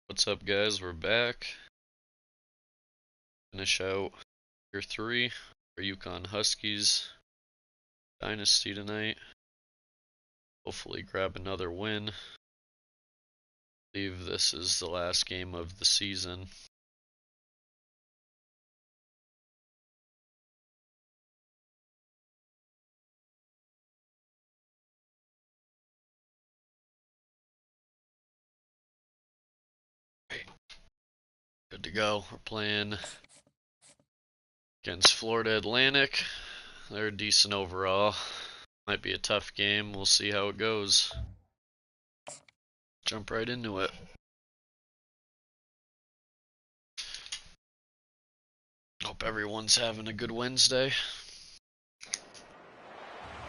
What's up, guys? We're back. Finish out year 3 for UConn Huskies Dynasty tonight. Hopefully grab another win. I believe this is the last game of the season. Good to go. We're playing against Florida Atlantic. They're decent overall. Might be a tough game. We'll see how it goes. Jump right into it. Hope everyone's having a good Wednesday.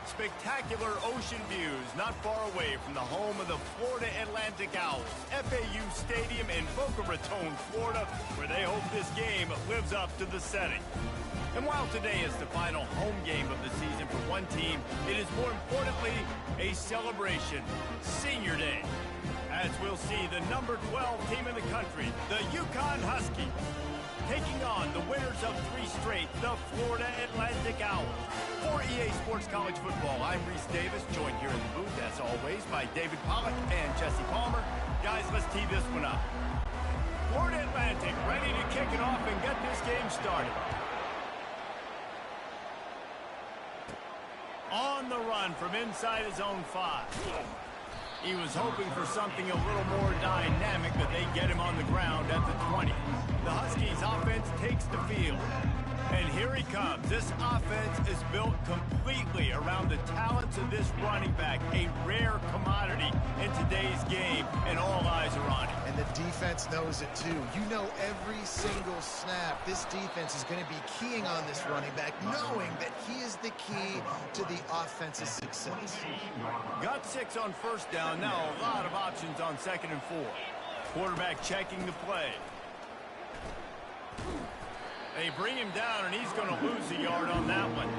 Spectacular ocean views not far away from the home of the Florida Atlantic Owls, FAU Stadium in Boca Raton, Florida, where they hope this game lives up to the setting. And while today is the final home game of the season for one team, it is more importantly a celebration, Senior Day, as we'll see the number 12 team in the country, the UConn Huskies, taking on the winners of 3 straight, the Florida Atlantic Owls. For EA Sports College Football, I'm Reese Davis, joined here in the booth, as always, by David Pollack and Jesse Palmer. Guys, let's tee this one up. Florida Atlantic ready to kick it off and get this game started. On the run from inside his own 5. He was hoping for something a little more dynamic, but they get him on the ground at the 20. The Huskies offense takes the field. And here he comes. This offense is built completely around the talents of this running back, a rare commodity in today's game, and all eyes are on him. And the defense knows it too. You know every single snap, this defense is going to be keying on this running back, knowing that he is the key to the offense's success. Got 6 on first down. Now a lot of options on 2nd and 4. Quarterback checking the play. They bring him down, and he's going to lose a yard on that one.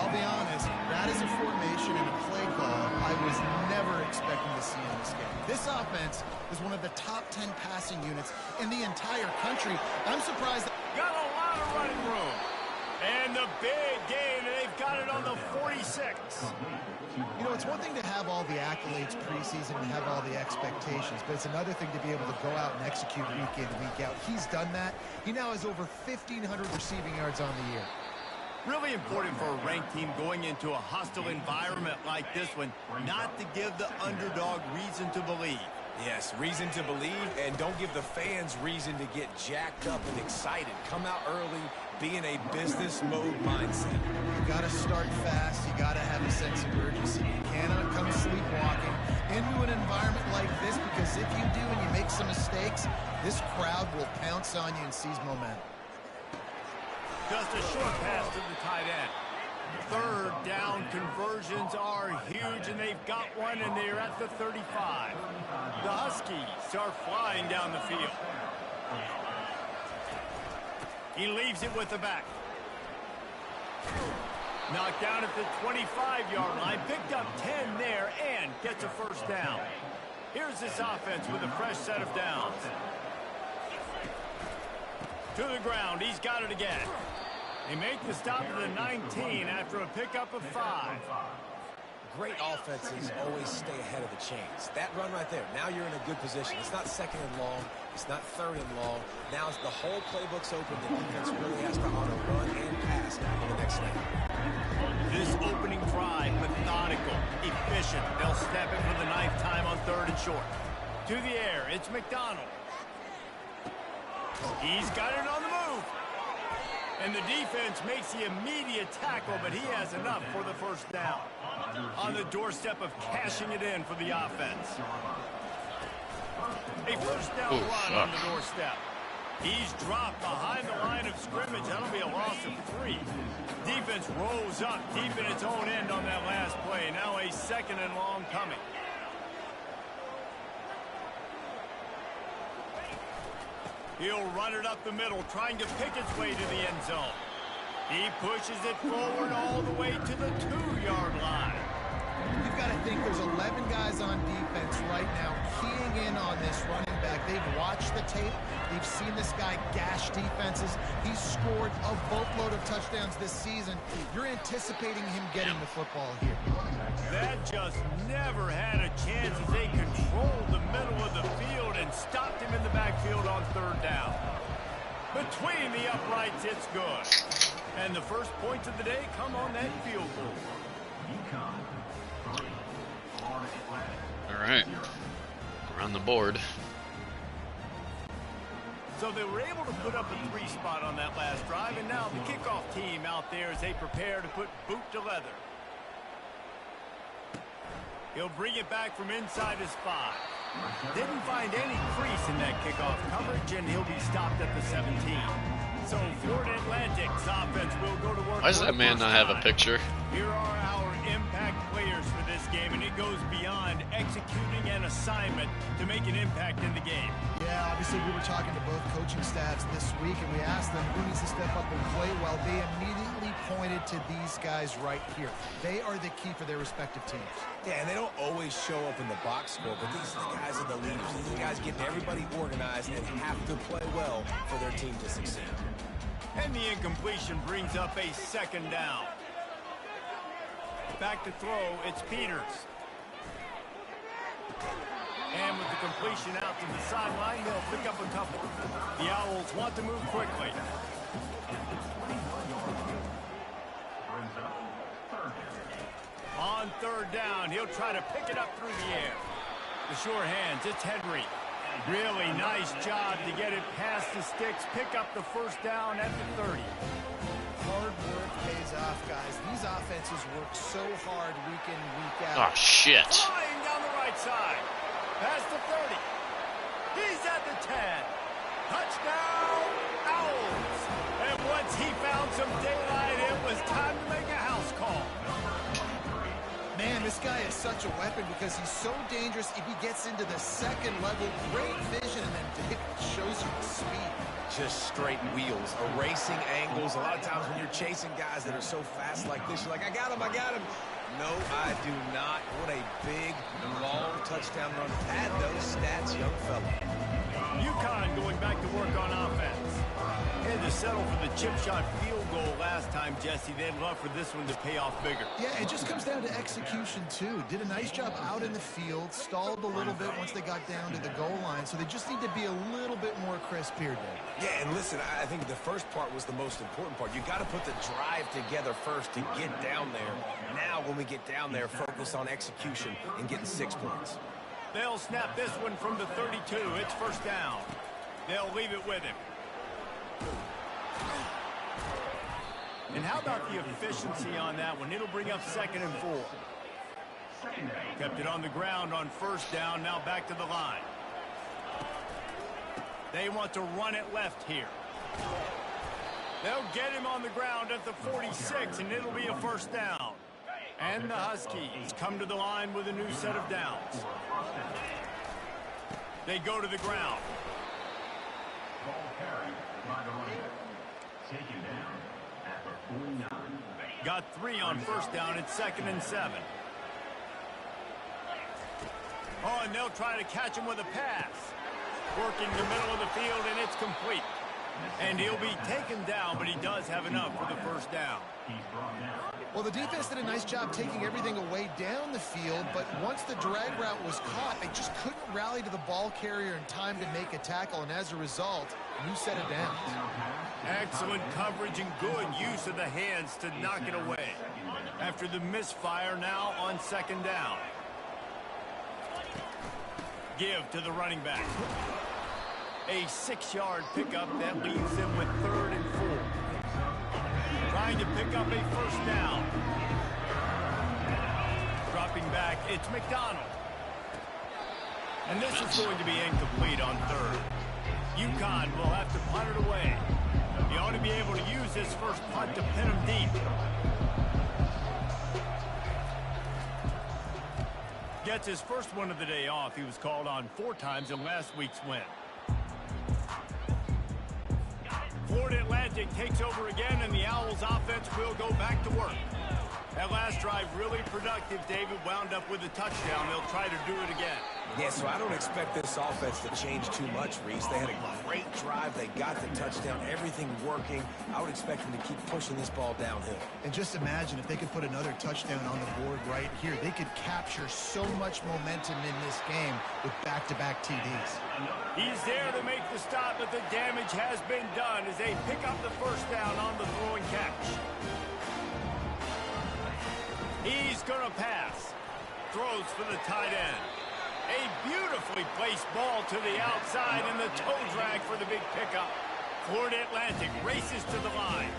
I'll be honest, that is a formation and a play call I was never expecting to see in this game. This offense is one of the top 10 passing units in the entire country. I'm surprised that... Got a lot of running room. And the big gain, and they've got it on the 46. You know, it's one thing to have all the accolades preseason and have all the expectations, but it's another thing to be able to go out and execute week in, week out. He's done that. He now has over 1,500 receiving yards on the year. Really important for a ranked team going into a hostile environment like this one, not to give the underdog reason to believe. Yes, reason to believe, and don't give the fans reason to get jacked up and excited. Come out early, be in a business mode mindset. You got to start fast. You got to have a sense of urgency. You cannot come sleepwalking into an environment like this, because if you do and you make some mistakes, this crowd will pounce on you and seize momentum. Just a short pass to the tight end. 3rd down conversions are huge, and they've got one, and they're at the 35. The Huskies are flying down the field. He leaves it with the back. Knocked down at the 25-yard line. Picked up 10 there and gets a first down. Here's this offense with a fresh set of downs. To the ground. He's got it again. They make the stop at the 19 after a pickup of 5. Great offenses always stay ahead of the chains. That run right there, now you're in a good position. It's not 2nd and long. It's not 3rd and long. Now the whole playbook's open. The defense really has to honor run and pass in the next snap. This opening drive, methodical, efficient. They'll snap it for the 9th time on 3rd and short. To the air, it's McDonald. He's got it on the move. And the defense makes the immediate tackle, but he has enough for the first down. On the doorstep of cashing it in for the offense. A first down run on the doorstep. He's dropped behind the line of scrimmage. That'll be a loss of 3. Defense rolls up deep in its own end on that last play. Now a 2nd and long coming. He'll run it up the middle, trying to pick its way to the end zone. He pushes it forward all the way to the 2-yard line. You've got to think there's 11 guys on defense right now keying in on this running back. fact, they've watched the tape. They've seen this guy gash defenses. He's scored a boatload of touchdowns this season. You're anticipating him getting the football here. That just never had a chance as they controlled the middle of the field and stopped him in the backfield on third down. Between the uprights, it's good. And the first points of the day come on that field goal. All right. We're on the board. So they were able to put up a 3 spot on that last drive, and now the kickoff team out there as they prepare to put boot to leather. He'll bring it back from inside his 5. Didn't find any crease in that kickoff coverage, and he'll be stopped at the 17. So Florida Atlantic's offense will go to work. Why does that man not have a picture? Here are our impact players for this game, and it goes beyond executing an assignment to make an impact in the game. Yeah, obviously we were talking to both coaching staffs this week, and we asked them who needs to step up and play well. They immediately pointed to these guys right here. They are the key for their respective teams. Yeah, and they don't always show up in the box score, but these guys are the leaders. These guys getting everybody organized and have to play well for their team to succeed. And the incompletion brings up a 2nd down. Back to throw, it's Peters. And with the completion out to the sideline, they'll pick up a couple. The Owls want to move quickly. On third down, he'll try to pick it up through the air. The sure hands, it's Henry. Really nice job to get it past the sticks, pick up the first down at the 30. Hard work pays off, guys. These offenses work so hard week in, week out. Oh, shit. Flying down the right side. Past the 30. He's at the 10. Touchdown, Owls. And once he found some daylight, it was time to make a house call. Man, this guy is such a weapon because he's so dangerous if he gets into the 2nd level. Great vision, and then it shows you the speed. Just straight wheels, erasing angles. A lot of times when you're chasing guys that are so fast like this, you're like, I got him, I got him. No, I do not. What a big, long touchdown run. Add those stats, young fella. UConn going back to work on offense. Had to settle for the chip shot field goal last time, Jesse. They'd love for this one to pay off bigger. Yeah, it just comes down to execution, too. Did a nice job out in the field, stalled a little bit once they got down to the goal line, so they just need to be a little bit more crisp here, Dave. Yeah, and listen, I think the first part was the most important part. You got to put the drive together first to get down there. Now, when we get down there, focus on execution and getting 6 points. They'll snap this one from the 32. It's first down. They'll leave it with him. And how about the efficiency on that one? It'll bring up 2nd and 4. Kept it on the ground on first down. Now back to the line. They want to run it left here. They'll get him on the ground at the 46, and it'll be a first down. And the Huskies come to the line with a new set of downs. They go to the ground. Got 3 on first down. It's 2nd and 7. Oh, and they'll try to catch him with a pass. Working the middle of the field, and it's complete. And he'll be taken down, but he does have enough for the first down. Well, the defense did a nice job taking everything away down the field, but once the drag route was caught, they just couldn't rally to the ball carrier in time to make a tackle, and as a result, new set of downs. Excellent coverage and good use of the hands to knock it away. After the misfire, now on 2nd down. Give to the running back. A 6-yard pickup that leaves them with 3rd and 4. Trying to pick up a first down. Dropping back, it's McDonald. And this is going to be incomplete on 3rd. UConn will have to punt it away. He ought to be able to use this first punt to pin him deep. Gets his first one of the day off. He was called on 4 times in last week's win. Florida Atlantic takes over again, and the Owls offense will go back to work. That last drive really productive. David wound up with a touchdown. They'll try to do it again. Yeah, so I don't expect this offense to change too much, Reese. They had a great drive. They got the touchdown. Everything working. I would expect them to keep pushing this ball downhill. And just imagine if they could put another touchdown on the board right here. They could capture so much momentum in this game with back-to-back TDs. He's there to make the stop, but the damage has been done as they pick up the first down on the throwing catch. He's going to pass. Throws for the tight end. A beautifully placed ball to the outside and the toe drag for the big pickup. Florida Atlantic races to the line.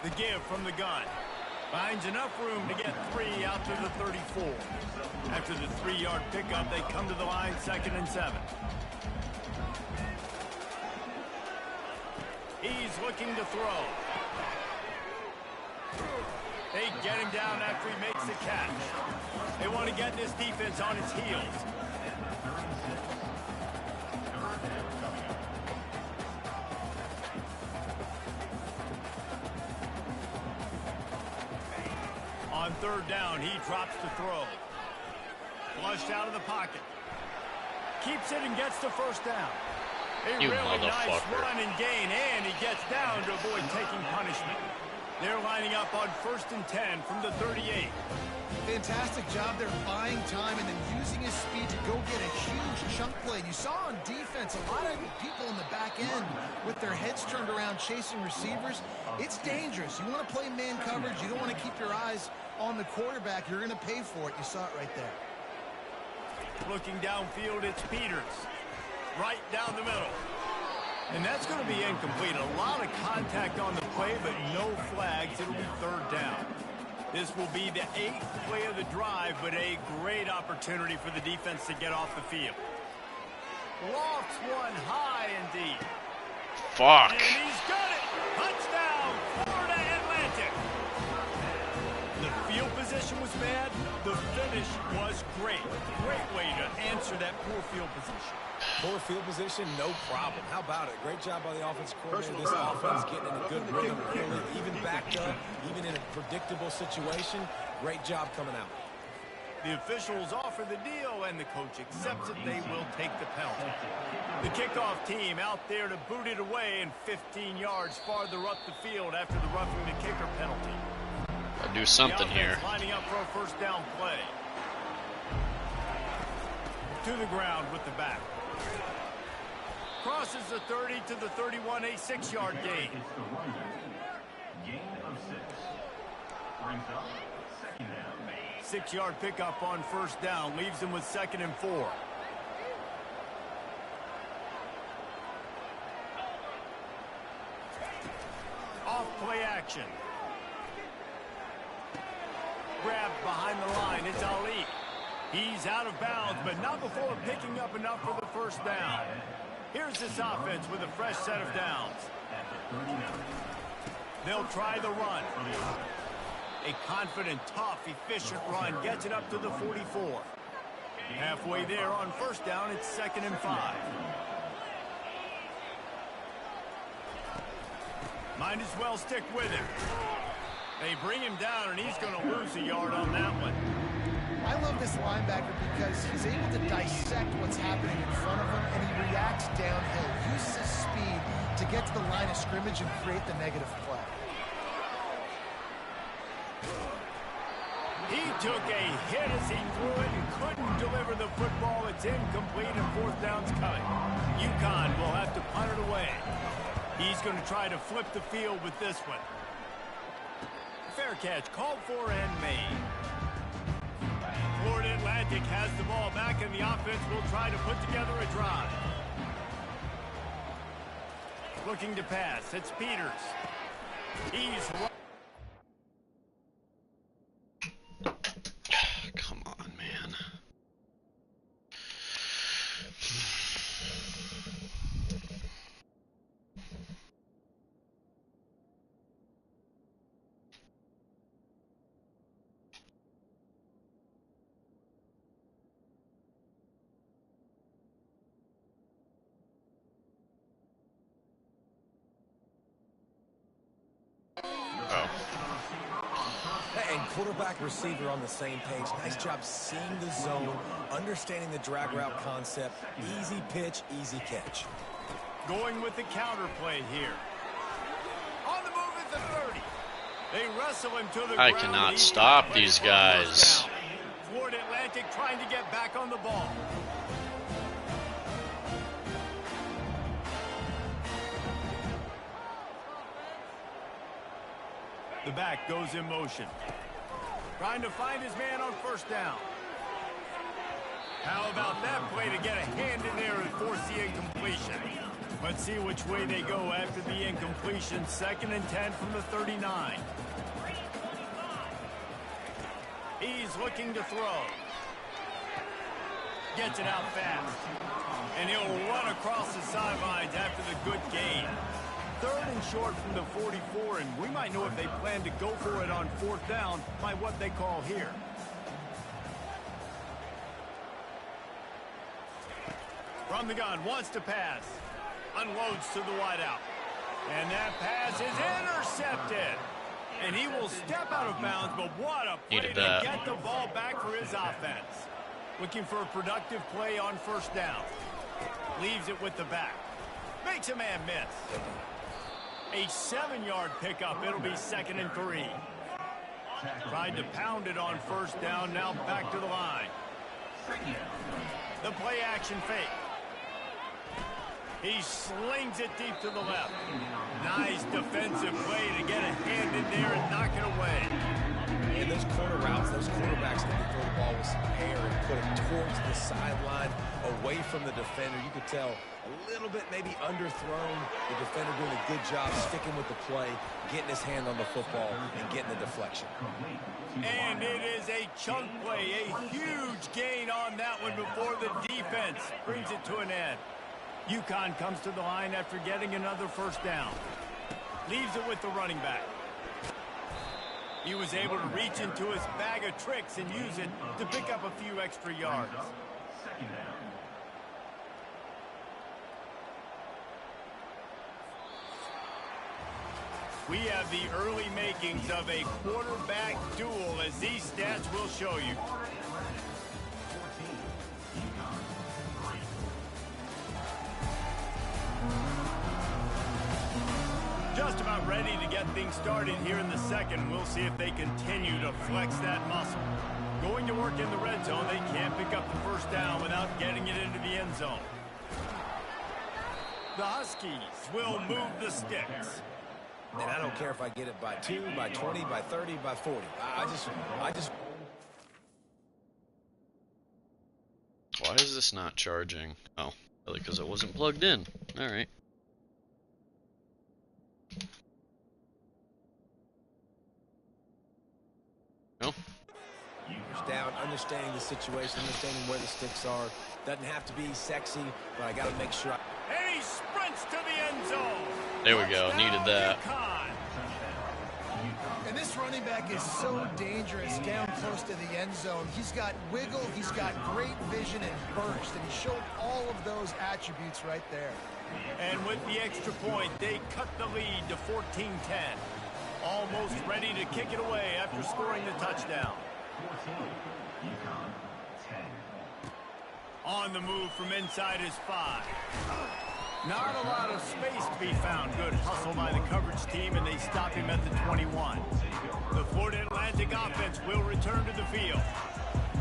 The give from the gun. Finds enough room to get 3 out to the 34. After the 3-yard pickup, they come to the line 2nd and 7. He's looking to throw. They get him down after he makes the catch. They want to get this defense on its heels. On 3rd down, he drops to throw. Flushed out of the pocket. Keeps it and gets the first down. A You really nice motherfucker. run and gain, and he gets down to avoid taking punishment. They're lining up on 1st and 10 from the 38. Fantastic job there buying time and then using his speed to go get a huge chunk play. You saw on defense a lot of people in the back end with their heads turned around chasing receivers. It's dangerous. You want to play man coverage. You don't want to keep your eyes on the quarterback. You're going to pay for it. You saw it right there. Looking downfield, it's Peters. Right down the middle. And that's going to be incomplete. A lot of contact on the play, but no flags. It'll be 3rd down. This will be the 8th play of the drive, but a great opportunity for the defense to get off the field. Lofts one high and deep. Fuck. And he's got it. Touchdown, Florida Atlantic. The field position was bad. The finish was great. Great way to answer that poor field position. Poor field position, no problem. How about it? Great job by the offense coordinator. This offense getting in a good rhythm early, even backed up, even in a predictable situation. Great job coming out. The officials offer the deal, and the coach accepts it. They will take the penalty. The kickoff team out there to boot it away, and 15 yards farther up the field after the roughing the kicker penalty. I'll do something The here. offense lining up for a first down play. To the ground with the back. Crosses the 30 to the 31, a 6-yard gain. Gain of 6. Brings up 2nd down. 6-yard pickup on 1st down. Leaves them with 2nd and 4. Off play action. Grabbed behind the line. It's Ali. He's out of bounds, but not before picking up enough for the first down. Here's this offense with a fresh set of downs. They'll try the run. A confident, tough, efficient run gets it up to the 44. Halfway there on 1st down, it's 2nd and 5. Might as well stick with him. They bring him down, and he's going to lose a yard on that one. I love this linebacker because he's able to dissect what's happening in front of him, and he reacts downhill, uses his speed to get to the line of scrimmage and create the negative play. He took a hit as he threw it and couldn't deliver the football. It's incomplete, and 4th down's coming. UConn will have to punt it away. He's going to try to flip the field with this one. Fair catch called for and made. Florida Atlantic has the ball back, and the offense will try to put together a drive. Looking to pass. It's Peters. He's right. Come on, man. Oh. And quarterback, receiver on the same page. Nice job seeing the zone, understanding the drag route concept. Easy pitch, easy catch. Going with the counter play here. On the move at the 30. They wrestle him to the ground. I cannot stop these guys. Florida Atlantic trying to get back on the ball. The back goes in motion. Trying to find his man on first down. How about that play to get a hand in there and force the incompletion? Let's see which way they go after the incompletion. 2nd and 10 from the 39. He's looking to throw. Gets it out fast. And he'll run across the sidelines after the good gain. 3rd and short from the 44, and we might know if they plan to go for it on 4th down by what they call here. From the gun, wants to pass. Unloads to the wideout. And that pass is intercepted. And he will step out of bounds, but what a play to get the ball back for his offense. Looking for a productive play on 1st down. Leaves it with the back. Makes a man miss. A 7-yard pickup. It'll be 2nd and 3. Tried to pound it on 1st down. Now back to the line. The play action fake. He slings it deep to the left. Nice defensive play to get a hand in there and knock it away. And those corner routes, those quarterbacks need to throw the ball with some air and put it towards the sideline, away from the defender. You could tell a little bit maybe underthrown. The defender doing a good job sticking with the play, getting his hand on the football, and getting the deflection. And it is a chunk play, a huge gain on that one before the defense brings it to an end. UConn comes to the line after getting another 1st down. Leaves it with the running back. He was able to reach into his bag of tricks and use it to pick up a few extra yards. We have the early makings of a quarterback duel, as these stats will show you. Just about ready to get things started here in the 2nd. We'll see if they continue to flex that muscle. Going to work in the red zone. They can't pick up the 1st down without getting it into the end zone. The Huskies will move the sticks. And I don't care if I get it by 2, by 20, by 30, by 40. I just. Why is this not charging? Oh, really? Because it wasn't plugged in. All right. No. Down, understanding the situation, understanding where the sticks are. Doesn't have to be sexy, but I got to make sure. And he sprints to the end zone. There we go. Needed that. And this running back is so dangerous down close to the end zone. He's got wiggle, he's got great vision and burst, and he showed all of those attributes right there. And with the extra point, they cut the lead to 14-10. Almost ready to kick it away after scoring the touchdown. 14, UConn, 10. On the move from inside his 5. Not a lot of space to be found. Good hustle by the coverage team, and they stop him at the 21. The Florida Atlantic offense will return to the field.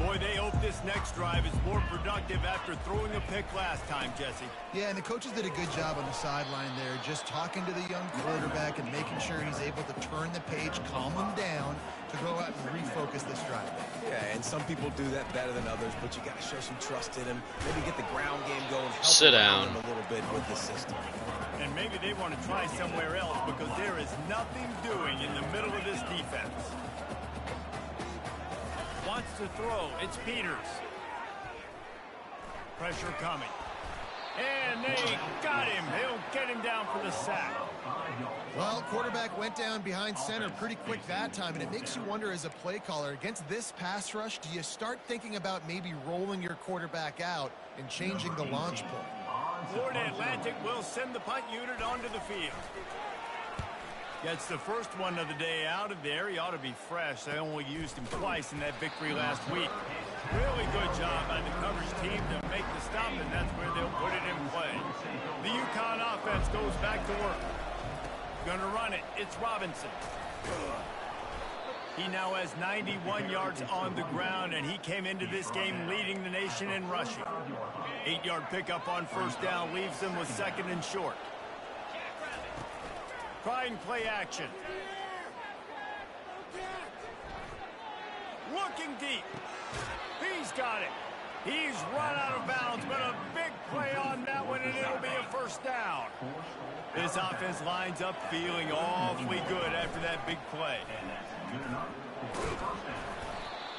Boy, they hope this next drive is more productive after throwing a pick last time, Jesse. Yeah, and the coaches did a good job on the sideline there, just talking to the young quarterback and making sure he's able to turn the page, calm him down, to go out and refocus this drive. Yeah, and some people do that better than others, but you got to show some trust in him. Maybe get the ground game going. Help Sit down. him a little bit with the system. And maybe they want to try somewhere else because there is nothing doing in the middle of this defense. Wants to throw. It's Peters. Pressure coming. And they got him. They'll get him down for the sack. Well, quarterback went down behind center pretty quick that time, and it makes you wonder as a play caller, against this pass rush, do you start thinking about maybe rolling your quarterback out and changing the launch point? Florida Atlantic will send the punt unit onto the field. Gets the first one of the day out of there. He ought to be fresh. They only used him twice in that victory last week. Really good job by the coverage team to make the stop, and that's where they'll put it in play. The UConn offense goes back to work. Gonna run it. It's Robinson. He now has 91 yards on the ground, and he came into this game leading the nation in rushing. 8-yard pickup on first down leaves them with second and short. Trying play action. Looking deep. He's got it. He's run out of bounds, but a big play on that one, and it'll be a first down. This offense lines up feeling awfully good after that big play.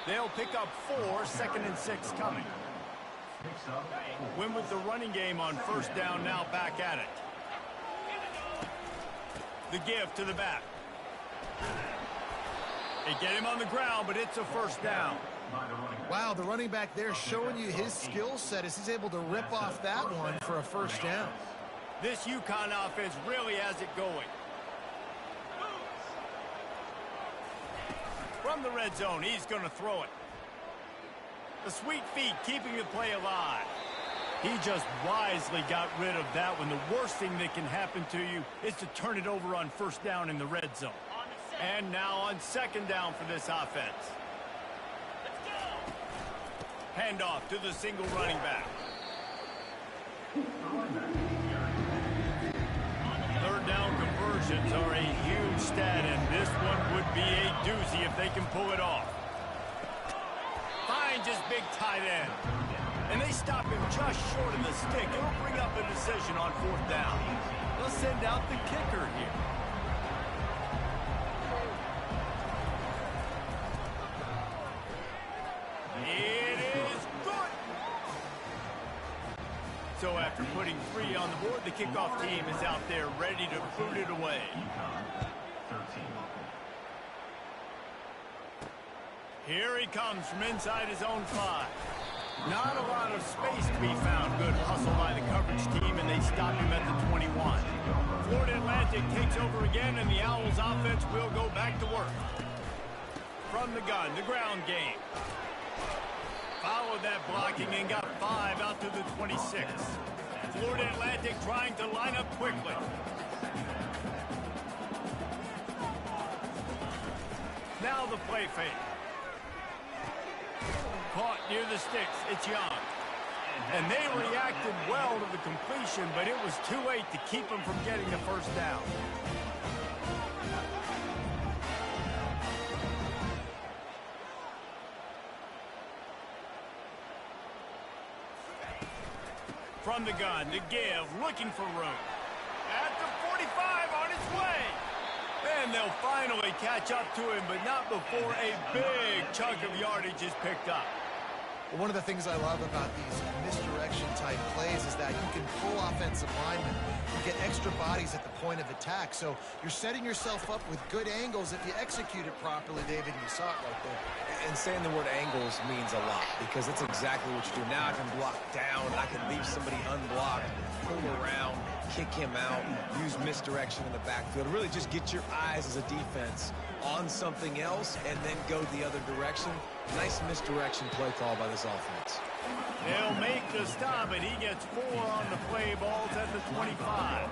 They'll pick up 4, second and 6 coming. Win with the running game on first down, now back at it. The give to the back. They get him on the ground, but it's a first down. Wow, the running back there showing you his skill set as he's able to rip off that one for a first down. This UConn offense really has it going. From the red zone, he's going to throw it. The sweet feet keeping the play alive. He just wisely got rid of that one. The worst thing that can happen to you is to turn it over on first down in the red zone. And now on second down for this offense. Handoff to the single running back. Third down conversions are a huge stat, and this one would be a doozy if they can pull it off. Finds his big tight end. And they stop him just short of the stick. It'll bring up a decision on fourth down. They'll send out the kicker here. It is good. So after putting 3 on the board, the kickoff team is out there ready to boot it away. Here he comes from inside his own 5. Not a lot of space to be found. Good hustle by the coverage team, and they stop him at the 21. Florida Atlantic takes over again, and the Owls offense will go back to work. From the gun, the ground game. Followed that blocking and got 5 out to the 26. Florida Atlantic trying to line up quickly. Now the play fake. Caught near the sticks. It's Young. And they reacted well to the completion, but it was too late to keep them from getting the first down. From the gun, the give, looking for room. At the 45, on its way. And they'll finally catch up to him, but not before a big chunk of yardage is picked up. Well, one of the things I love about these misdirection-type plays is that you can pull offensive linemen and get extra bodies at the point of attack. So you're setting yourself up with good angles if you execute it properly, David, and you saw it right there. And saying the word angles means a lot because that's exactly what you do. Now I can block down. I can leave somebody unblocked, pull around, kick him out, use misdirection in the backfield. Really just get your eyes as a defense on something else and then go the other direction. Nice misdirection play call by this offense. They'll make the stop, and he gets 4 on the play. Balls at the 25.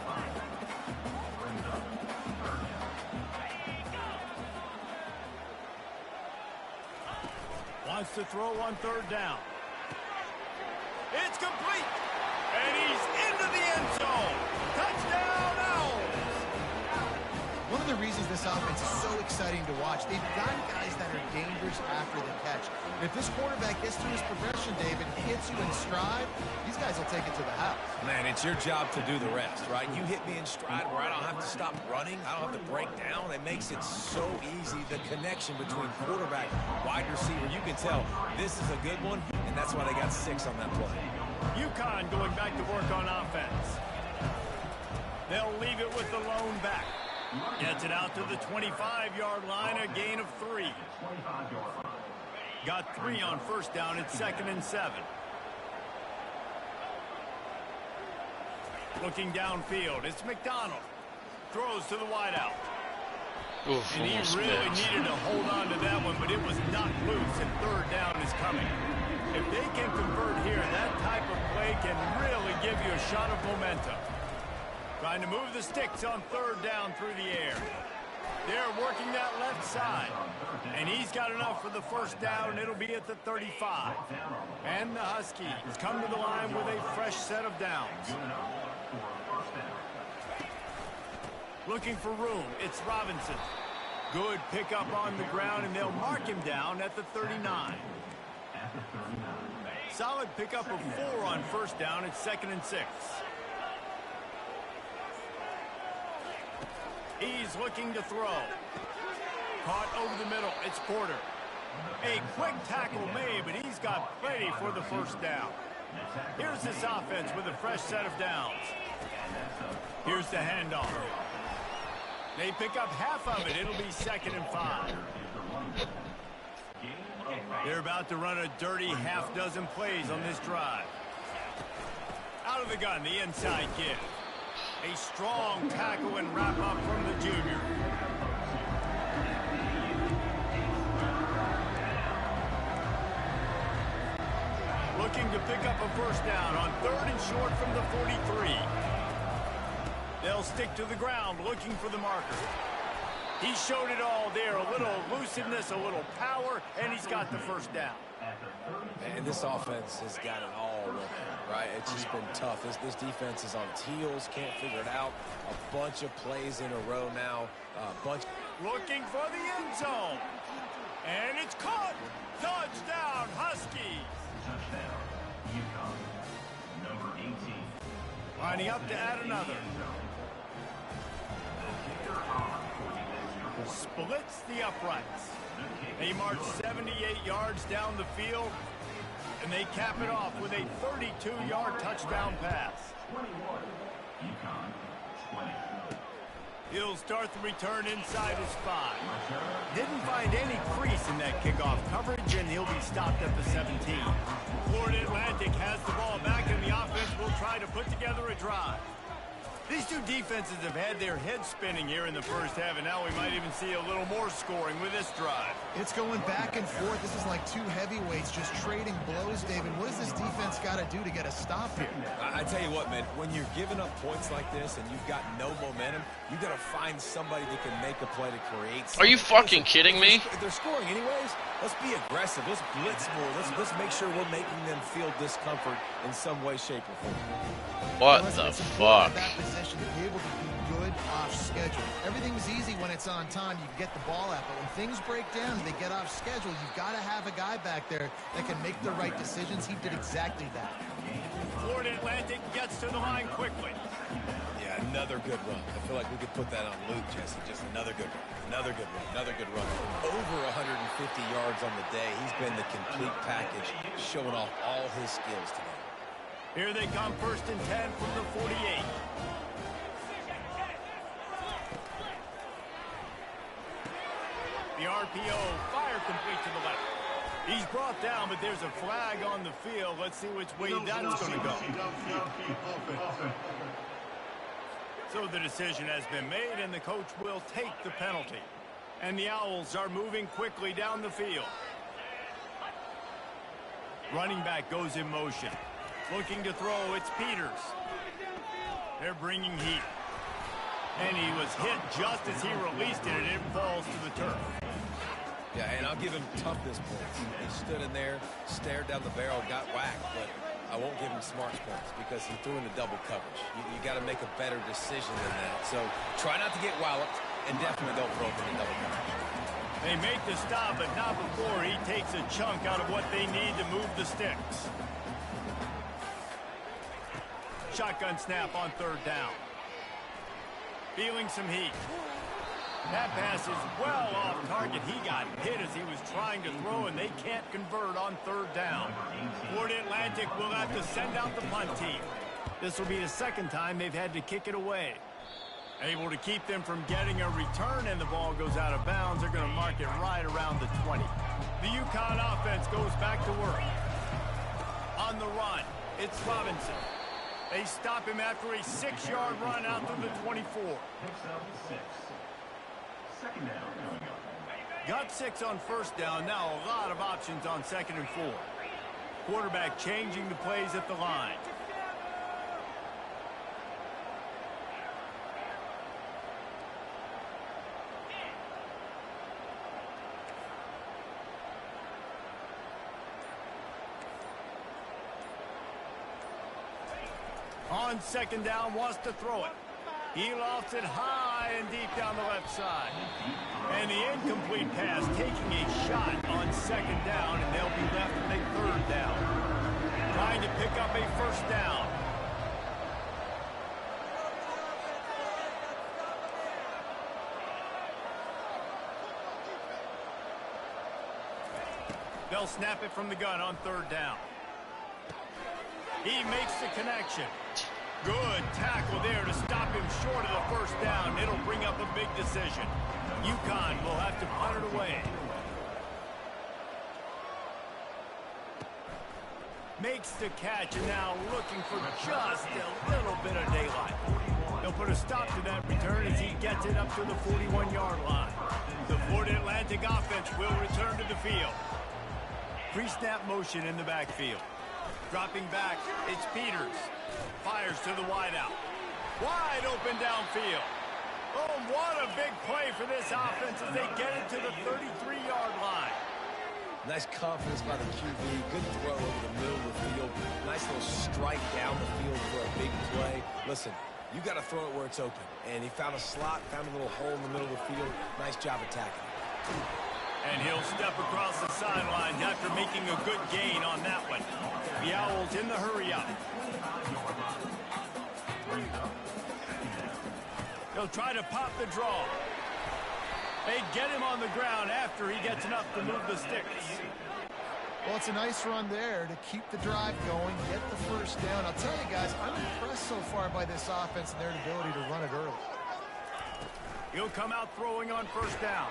Wants to throw on third down. It's complete. And he's into the end zone. Touchdown, Owls. One of the reasons this offense is so exciting to watch, they've got guys that are dangerous after the catch. And if this quarterback gets through his progression, David, hits you in stride, these guys will take it to the house. Man, it's your job to do the rest, right? You hit me in stride where I don't have to stop running. I don't have to break down. It makes it so easy. The connection between quarterback, wide receiver, you can tell this is a good one, and that's why they got 6 on that play. UConn going back to work on offense. They'll leave it with the lone back. Gets it out to the 25-yard line, a gain of 3. Got 3 on first down. It's second and 7. Looking downfield, it's McDonald. Throws to the wideout. Oof, And he almost really picked. needed to hold on to that one, but it was not loose, and third down is coming. If they can convert here, that type of play can really give you a shot of momentum. Trying to move the sticks on third down through the air. They're working that left side. And he's got enough for the first down. It'll be at the 35. And the Huskies come to the line with a fresh set of downs. Looking for room. It's Robinson. Good pickup on the ground, and they'll mark him down at the 39. Solid pickup of 4 on first down. It's 2nd and 6. He's looking to throw. Caught over the middle. It's Porter. A quick tackle made, but he's got plenty for the first down. Here's this offense with a fresh set of downs. Here's the handoff. They pick up half of it. It'll be 2nd and 5. They're about to run a dirty half-dozen plays on this drive. Out of the gun, the inside give. A strong tackle and wrap-up from the junior. Looking to pick up a first down on 3rd and short from the 43. They'll stick to the ground looking for the marker. He showed it all there. A little elusiveness, a little power, and he's got the first down. And this offense has got it all working, right? It's just been tough. This defense is on its heels, can't figure it out. A bunch of plays in a row now. Looking for the end zone. And it's caught. Touchdown, Huskies. Touchdown, UConn. Number 18. Lining up to add another. Splits the uprights. They march 78 yards down the field, and they cap it off with a 32-yard touchdown pass. 21. UConn, 20. He'll start the return inside his 5. Didn't find any crease in that kickoff coverage, and he'll be stopped at the 17. Florida Atlantic has the ball back, and the offense will try to put together a drive. These two defenses have had their heads spinning here in the first half, and now we might even see a little more scoring with this drive. It's going back and forth. This is like two heavyweights just trading blows, David. What does this defense got to do to get a stop here? I tell you what, man, when you're giving up points like this and you've got no momentum, you got to find somebody that can make a play to create something. Are you fucking kidding me? If they're scoring anyways, let's be aggressive. Let's blitz more. Let's make sure we're making them feel discomfort in some way, shape, or form. What the fuck? That position to be able to be good off schedule. Everything's easy when it's on time. You can get the ball out, but when things break down, they get off schedule. You've got to have a guy back there that can make the right decisions. He did exactly that. Florida Atlantic gets to the line quickly. Yeah, another good run. I feel like we could put that on Luke, Jesse. Just another good run. Another good run. Another good run. Over 150 yards on the day. He's been the complete package, showing off all his skills today. Here they come, 1st and 10 from the 48. The RPO, fire complete to the left. He's brought down, but there's a flag on the field. Let's see which way that's going to go. So the decision has been made, and the coach will take the penalty. And the Owls are moving quickly down the field. Running back goes in motion. Looking to throw, it's Peters. They're bringing heat. And he was hit just as he released it, and it falls to the turf. Yeah, and I'll give him toughness points. He stood in there, stared down the barrel, got whacked, but I won't give him smarts points because he threw into double coverage. You got to make a better decision than that. So try not to get walloped, and definitely don't throw into double coverage. They make the stop, but not before he takes a chunk out of what they need to move the sticks. Shotgun snap on 3rd down. Feeling some heat. That pass is well off target. He got hit as he was trying to throw, and they can't convert on 3rd down. Florida Atlantic will have to send out the punt team. This will be the 2nd time they've had to kick it away. Able to keep them from getting a return, and the ball goes out of bounds. They're going to mark it right around the 20. The UConn offense goes back to work. On the run, it's Robinson. They stop him after a 6-yard run out to the 24. Picks up 6. Second down coming up. Got 6 on first down. Now a lot of options on 2nd and 4. Quarterback changing the plays at the line. On 2nd down, wants to throw it. He lofts it high and deep down the left side. And the incomplete pass taking a shot on 2nd down, and they'll be left with a 3rd down. Trying to pick up a 1st down. They'll snap it from the gun on 3rd down. He makes the connection. Good tackle there to stop him short of the 1st down. It'll bring up a big decision. UConn will have to punt it away. Makes the catch and now looking for just a little bit of daylight. They'll put a stop to that return as he gets it up to the 41-yard line. The Florida Atlantic offense will return to the field. Pre-snap motion in the backfield. Dropping back, it's Peters. Fires to the wideout. Wide open downfield. Oh, what a big play for this offense as they get it to the 33-yard line. Nice confidence by the QB. Good throw over the middle of the field. Nice little strike down the field for a big play. Listen, you got to throw it where it's open. And he found a slot, found a little hole in the middle of the field. Nice job attacking. And he'll step across the sidelines after making a good gain on that one. The Owls in the hurry-up. He'll try to pop the draw. They get him on the ground after he gets enough to move the sticks. Well, it's a nice run there to keep the drive going, get the 1st down. I'll tell you guys, I'm impressed so far by this offense and their ability to run it early. He'll come out throwing on 1st down.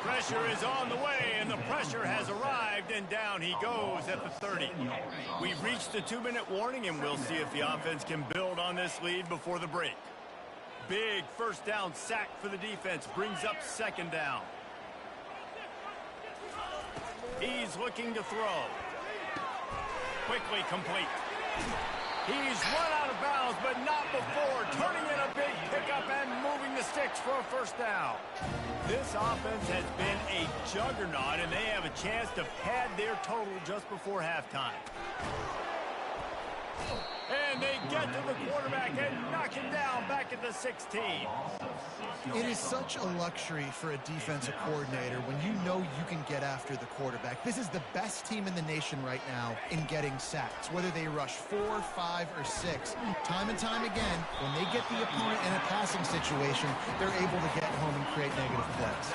Pressure is on the way, and the pressure has arrived, and down he goes at the 30. We've reached the 2-minute warning, and we'll see if the offense can build on this lead before the break. Big 1st down sack for the defense brings up 2nd down. He's looking to throw. Quickly complete. He's run out of bounds, but not before turning in a big pickup and moving the sticks for a 1st down. This offense has been a juggernaut, and they have a chance to pad their total just before halftime. And they get to the quarterback and knock him down back at the 16. It is such a luxury for a defensive coordinator when you know you can get after the quarterback. This is the best team in the nation right now in getting sacks, whether they rush 4, 5, or 6. Time and time again, when they get the opponent in a passing situation, they're able to get home and create negative plays.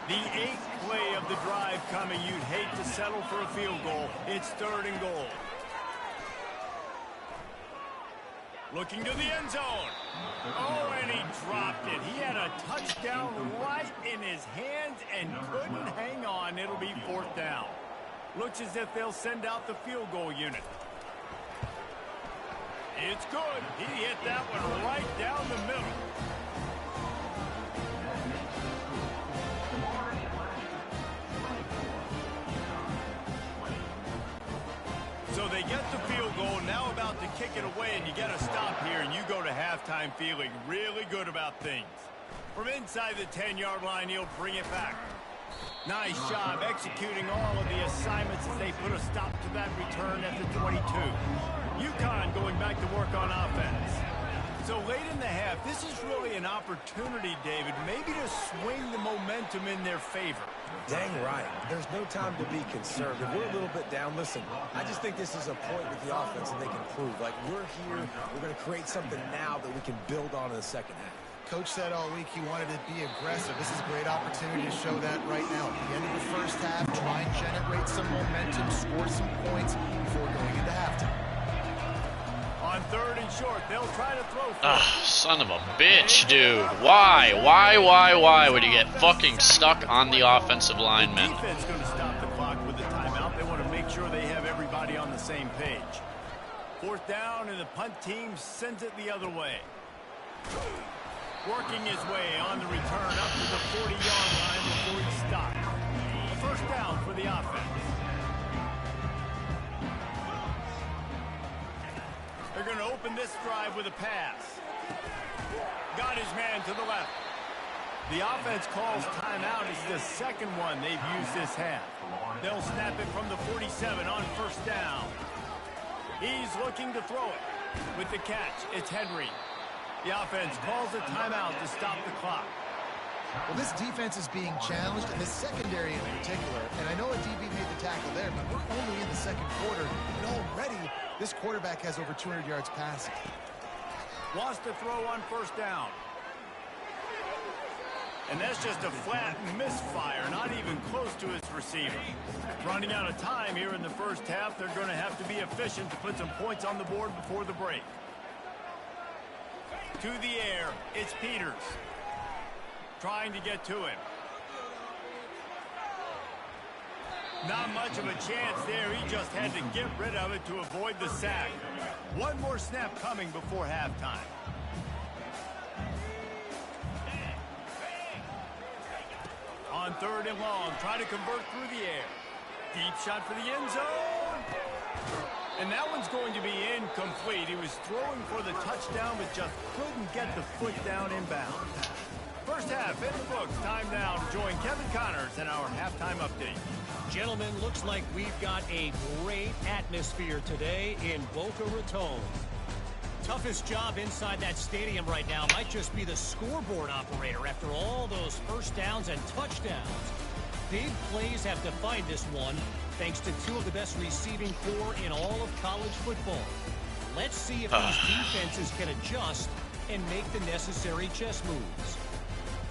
The 8th play of the drive coming. You'd hate to settle for a field goal. It's 3rd and goal. Looking to the end zone. Oh, and he dropped it. He had a touchdown right in his hands and couldn't hang on. It'll be 4th down. Looks as if they'll send out the field goal unit. It's good. He hit that one right down the middle. So they get the field goal, now about to kick it away, and you get a stop here, and you go to halftime feeling really good about things. From inside the 10-yard line, he'll bring it back. Nice job executing all of the assignments as they put a stop to that return at the 22. UConn going back to work on offense. So late in the half, this is really an opportunity, David, maybe to swing the momentum in their favor. Dang right. There's no time to be concerned. If we're a little bit down, listen, I just think this is a point with the offense that they can prove. Like, we're here, we're going to create something now that we can build on in the 2nd half. Coach said all week he wanted to be aggressive. This is a great opportunity to show that right now. At the end of the 1st half, try and generate some momentum, score some points before going into halftime. On 3rd and short, they'll try to throw. Son of a bitch, dude. Why would you get fucking stuck on the offensive lineman? The defense going to stop the clock with the timeout. They want to make sure they have everybody on the same page. 4th down, and the punt team sends it the other way. Working his way on the return up to the 40-yard line before he stopped. A first down for the offense. They're going to open this drive with a pass. Got his man to the left. The offense calls timeout. It's the second one they've used this half. They'll snap it from the 47 on first down. He's looking to throw it. With the catch, it's Henry. The offense calls a timeout to stop the clock. Well, this defense is being challenged, and the secondary in particular. And I know a DB made the tackle there, but we're only in the second quarter. And already, this quarterback has over 200 yards passing. Wants to throw on first down. And that's just a flat misfire, not even close to his receiver. Running out of time here in the first half, they're going to have to be efficient to put some points on the board before the break. To the air, it's Peters. Trying to get to him. Not much of a chance there. He just had to get rid of it to avoid the sack. One more snap coming before halftime. On third and long, try to convert through the air. Deep shot for the end zone. And that one's going to be incomplete. He was throwing for the touchdown, but just couldn't get the foot down inbound. First half in the books. Time now to join Kevin Connors in our halftime update. Gentlemen, looks like we've got a great atmosphere today in Boca Raton. Toughest job inside that stadium right now might just be the scoreboard operator after all those first downs and touchdowns. Big plays have defined this one, thanks to two of the best receiving corps in all of college football. Let's see if these defenses can adjust and make the necessary chess moves.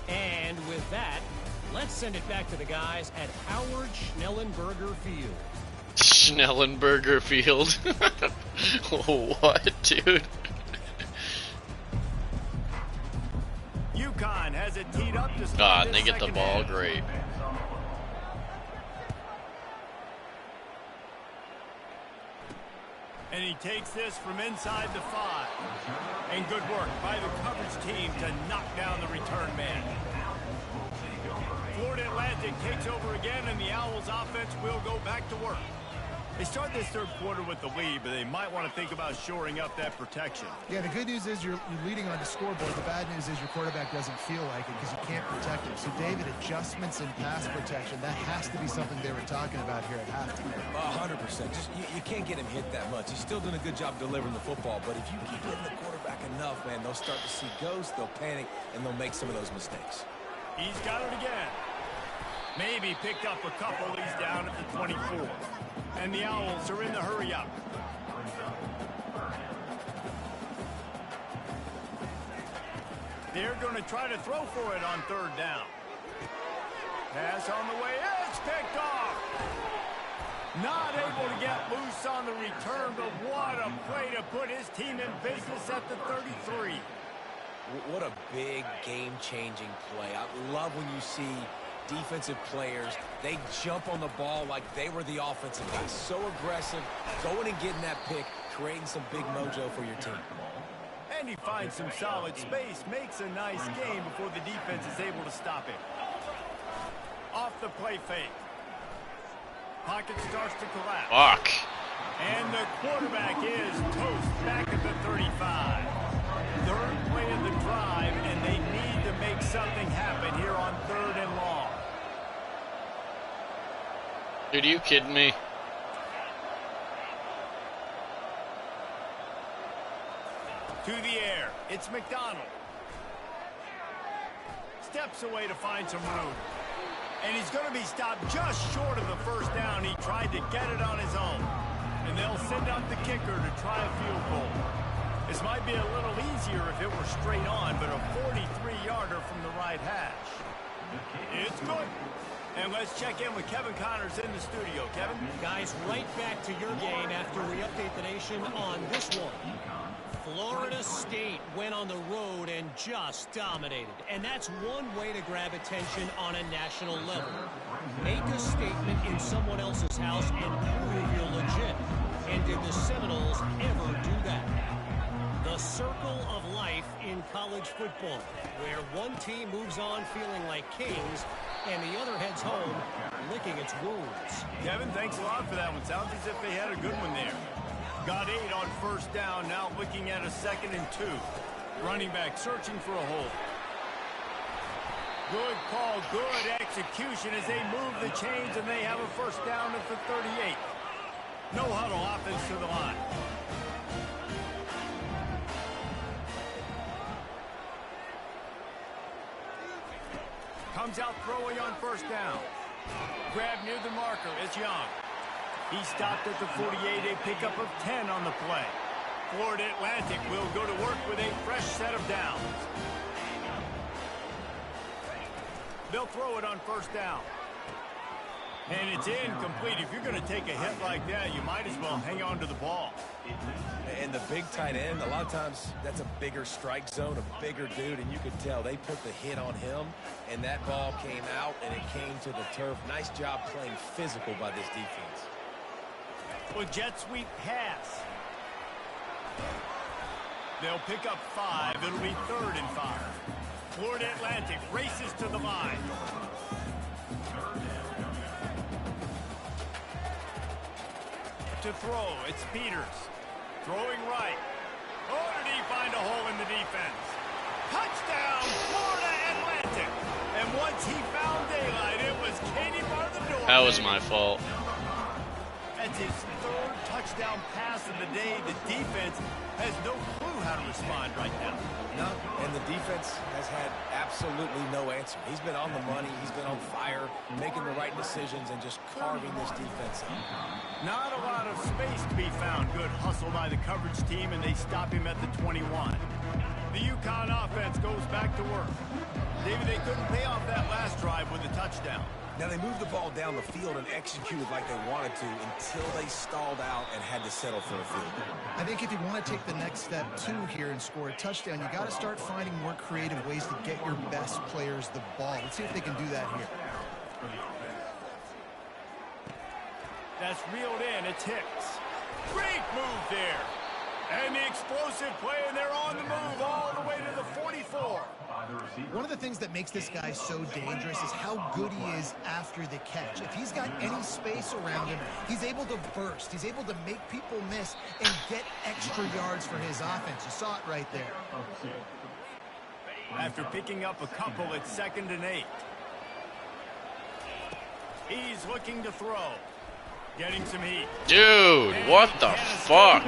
And with that, let's send it back to the guys at Howard Schnellenberger Field. Schnellenberger Field? What, dude? UConn has it teed up to start And they get the ball, great. And he takes this from inside the 5. And good work by the coverage team to knock down the return man. Florida Atlantic takes over again, and the Owls offense will go back to work. They start this third quarter with the lead, but they might want to think about shoring up that protection. Yeah, the good news is you're leading on the scoreboard. The bad news is your quarterback doesn't feel like it because you can't protect him. So, David, adjustments in pass protection, that has to be something they were talking about here at halftime. 100%. Just, you can't get him hit that much. He's still doing a good job delivering the football, but if you keep hitting the quarterback enough, man, they'll start to see ghosts, they'll panic, and they'll make some of those mistakes. He's got it again. Maybe picked up a couple. He's down at the 24. And the Owls are in the hurry up. They're going to try to throw for it on third down. Pass on the way. It's picked off. Not able to get loose on the return, but what a play to put his team in business at the 33. What a big game-changing play. I love when you see defensive players, they jump on the ball like they were the offensive guys. So aggressive, going and getting that pick, creating some big mojo for your team. And he finds some solid space, makes a nice game before the defense is able to stop him. Off the play fake. Pocket starts to collapse. Fuck. And the quarterback is toast back at the 35. Third play of the drive, and they need to make something happen here on third and long. Dude, are you kidding me? To the air, it's McDonald. Steps away to find some room. And he's going to be stopped just short of the first down. He tried to get it on his own. And they'll send out the kicker to try a field goal. This might be a little easier if it were straight on, but a 43-yarder from the right hash. It's good. And let's check in with Kevin Connors in the studio. Kevin? Guys, right back to your game after we update the nation on this one. Florida State went on the road and just dominated. And that's one way to grab attention on a national level. Make a statement in someone else's house and prove you're legit. And did the Seminoles ever do that? The The circle of life in college football, where one team moves on feeling like kings and the other heads home licking its wounds. Kevin, thanks a lot for that one. Sounds as if they had a good one there. Got 8 on first down, now looking at a 2nd and 2. Running back searching for a hole. Good call, good execution as they move the chains and they have a first down at the 38. No huddle offense to the line. Comes out throwing on first down. Grab near the marker. It's Young. He stopped at the 48, a pickup of 10 on the play. Florida Atlantic will go to work with a fresh set of downs. They'll throw it on first down. And it's incomplete. If you're going to take a hit like that, you might as well hang on to the ball. And the big tight end, a lot of times that's a bigger strike zone, a bigger dude, and you could tell they put the hit on him, and that ball came out, and it came to the turf. Nice job playing physical by this defense. Well, jet sweep pass. They'll pick up 5. It'll be 3rd and 5. Florida Atlantic races to the line. To throw, it's Peters. Throwing right. Oh, did he find a hole in the defense? Touchdown, Florida Atlantic. And once he found daylight, it was Katie bar the door. That was my fault. That's his 3rd touchdown pass of the day. The defense has no clue how to respond right now. No, and the defense has had absolutely no answer. He's been on the money. He's been on fire, making the right decisions, and just carving this defense up. Not a lot of space to be found. Good hustle by the coverage team, and they stop him at the 21. The UConn offense goes back to work. David, they couldn't pay off that last drive with a touchdown. Now, they moved the ball down the field and executed like they wanted to until they stalled out and had to settle for a field goal. I think if you want to take the next step, too, here and score a touchdown, you got to start finding more creative ways to get your best players the ball. Let's see if they can do that here. That's reeled in. It's Hicks. Great move there. And the explosive play, and they're on the move all the way to the 44. One of the things that makes this guy so dangerous is how good he is after the catch. If he's got any space around him, he's able to burst. He's able to make people miss and get extra yards for his offense. You saw it right there. After picking up a couple, it's 2nd and 8. He's looking to throw. Getting some heat. Dude, what the fuck?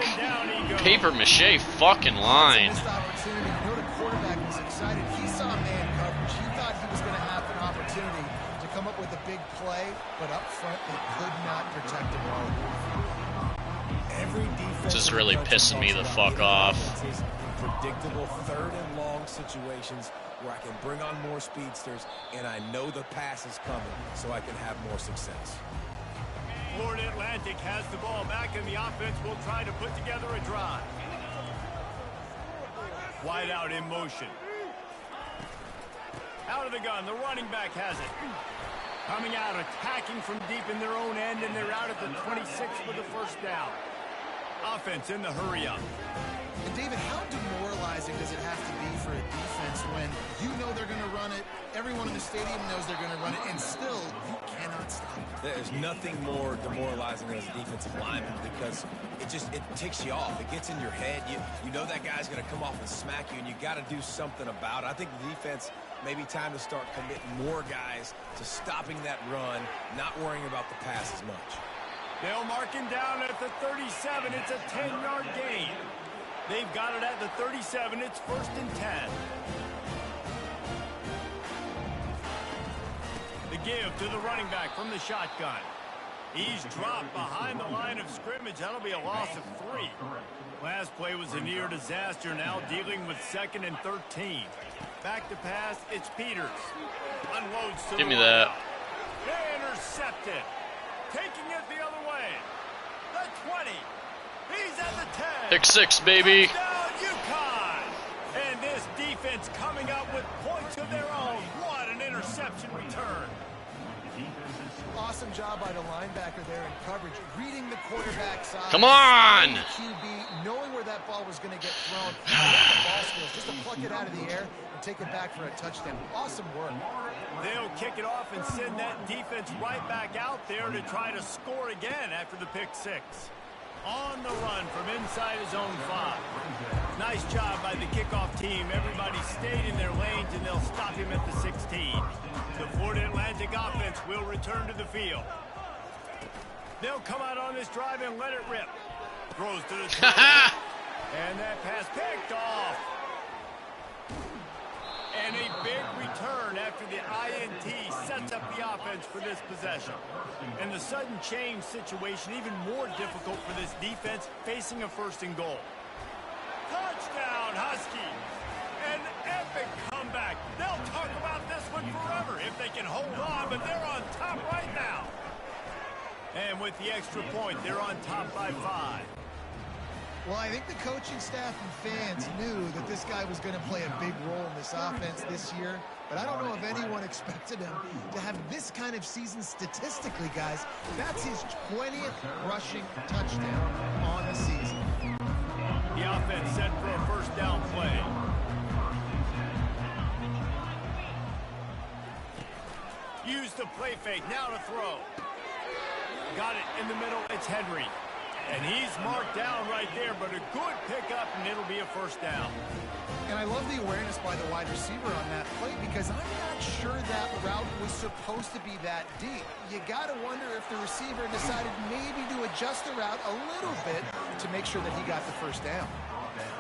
Paper mache fucking line. Missed opportunity. You know the quarterback was excited. He saw man coverage. He thought he was going to have an opportunity to come up with a big play, but up front they could not protect him well. Every defense. This is really pissing me the fuck off. Predictable 3rd and long situations where I can bring on more speedsters, and I know the pass is coming, so I can have more success. Florida Atlantic has the ball back, and the offense will try to put together a drive. Wide out in motion. Out of the gun, the running back has it. Coming out, attacking from deep in their own end, and they're out at the 26 with the first down. Offense in the hurry-up. And David, how demoralizing does it have to be for a defense when you know they're going to run it, everyone in the stadium knows they're going to run it, and still you cannot stop it? There's nothing more demoralizing as a defensive lineman because it ticks you off. It gets in your head. You know that guy's going to come off and smack you, and you got to do something about it. I think the defense maybe time to start committing more guys to stopping that run, not worrying about the pass as much. They'll mark him down at the 37. It's a 10-yard gain. They've got it at the 37. It's 1st and 10. The give to the running back from the shotgun. He's dropped behind the line of scrimmage. That'll be a loss of 3. Last play was a near disaster. Now dealing with 2nd and 13. Back to pass. It's Peters. Unloads to Give the me that. Intercepted. Taking it the other way. The 20. He's at the 10. Pick 6, baby. Touchdown, UConn. And this defense coming up with points of their own. What an interception return. Awesome job by the linebacker there in coverage, reading the quarterback side. Come on! QB, knowing where that ball ball was going to get thrown. The ball skills, just to pluck it out of the air and take it back for a touchdown. Awesome work. They'll kick it off and send that defense right back out there to try to score again after the pick six. On the run from inside his own 5. Nice job by the kickoff team. Everybody stayed in their lanes, and they'll stop him at the 16. The Florida Atlantic offense will return to the field. They'll come out on this drive and let it rip. Throws to the top. And that pass picked off. And a big return after the INT sets up the offense for this possession. And the sudden change situation even more difficult for this defense facing a 1st and goal. Touchdown, Huskies. An epic comeback. They'll talk about this one forever if they can hold on, but they're on top right now. And with the extra point, they're on top by 5. Well, I think the coaching staff and fans knew that this guy was going to play a big role in this offense this year, but I don't know if anyone expected him to have this kind of season statistically, guys. That's his 20th rushing touchdown on the season. The offense set for a 1st down play. Use the play fake, now to throw. Got it in the middle, it's Henry. And he's marked down right there, but a good pickup, and it'll be a 1st down. And I love the awareness by the wide receiver on that play because I'm not sure that route was supposed to be that deep. You got to wonder if the receiver decided maybe to adjust the route a little bit to make sure that he got the 1st down.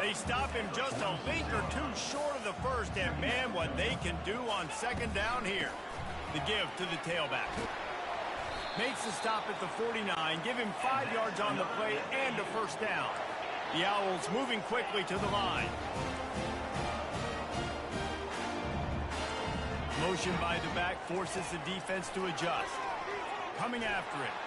They stop him just a link or two short of the 1st, and man, what they can do on 2nd down here. The give to the tailback. Makes the stop at the 49, give him 5 yards on the play and a 1st down. The Owls moving quickly to the line. Motion by the back forces the defense to adjust. Coming after it.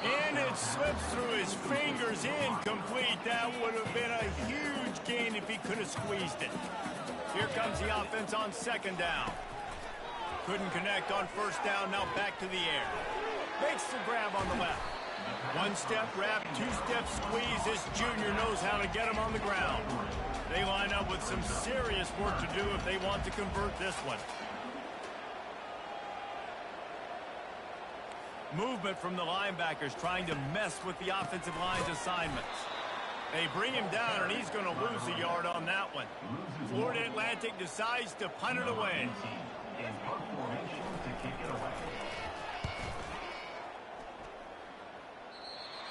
And it slips through his fingers, incomplete. That would have been a huge gain if he could have squeezed it. Here comes the offense on 2nd down. Couldn't connect on 1st down, now back to the air. Makes the grab on the left. 1-step wrap, 2-step squeeze. This junior knows how to get him on the ground. They line up with some serious work to do if they want to convert this one. Movement from the linebackers trying to mess with the offensive line's assignments. They bring him down, and he's going to lose a yard on that one. Florida Atlantic decides to punt it away.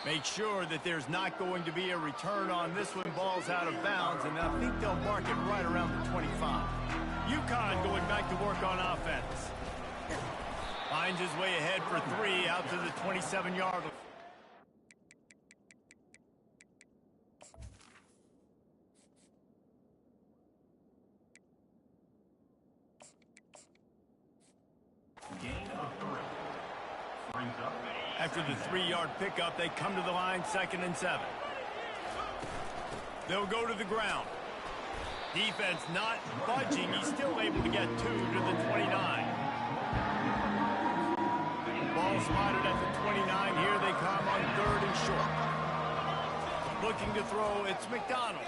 Make sure that there's not going to be a return on this one. Ball's out of bounds, and I think they'll mark it right around the 25. UConn going back to work on offense. Finds his way ahead for 3 out to the 27-yard line. After the 3-yard pickup, they come to the line, 2nd and 7. They'll go to the ground. Defense not budging. He's still able to get 2 to the 29. Ball spotted at the 29. Here they come on 3rd and short. Looking to throw, it's McDonald.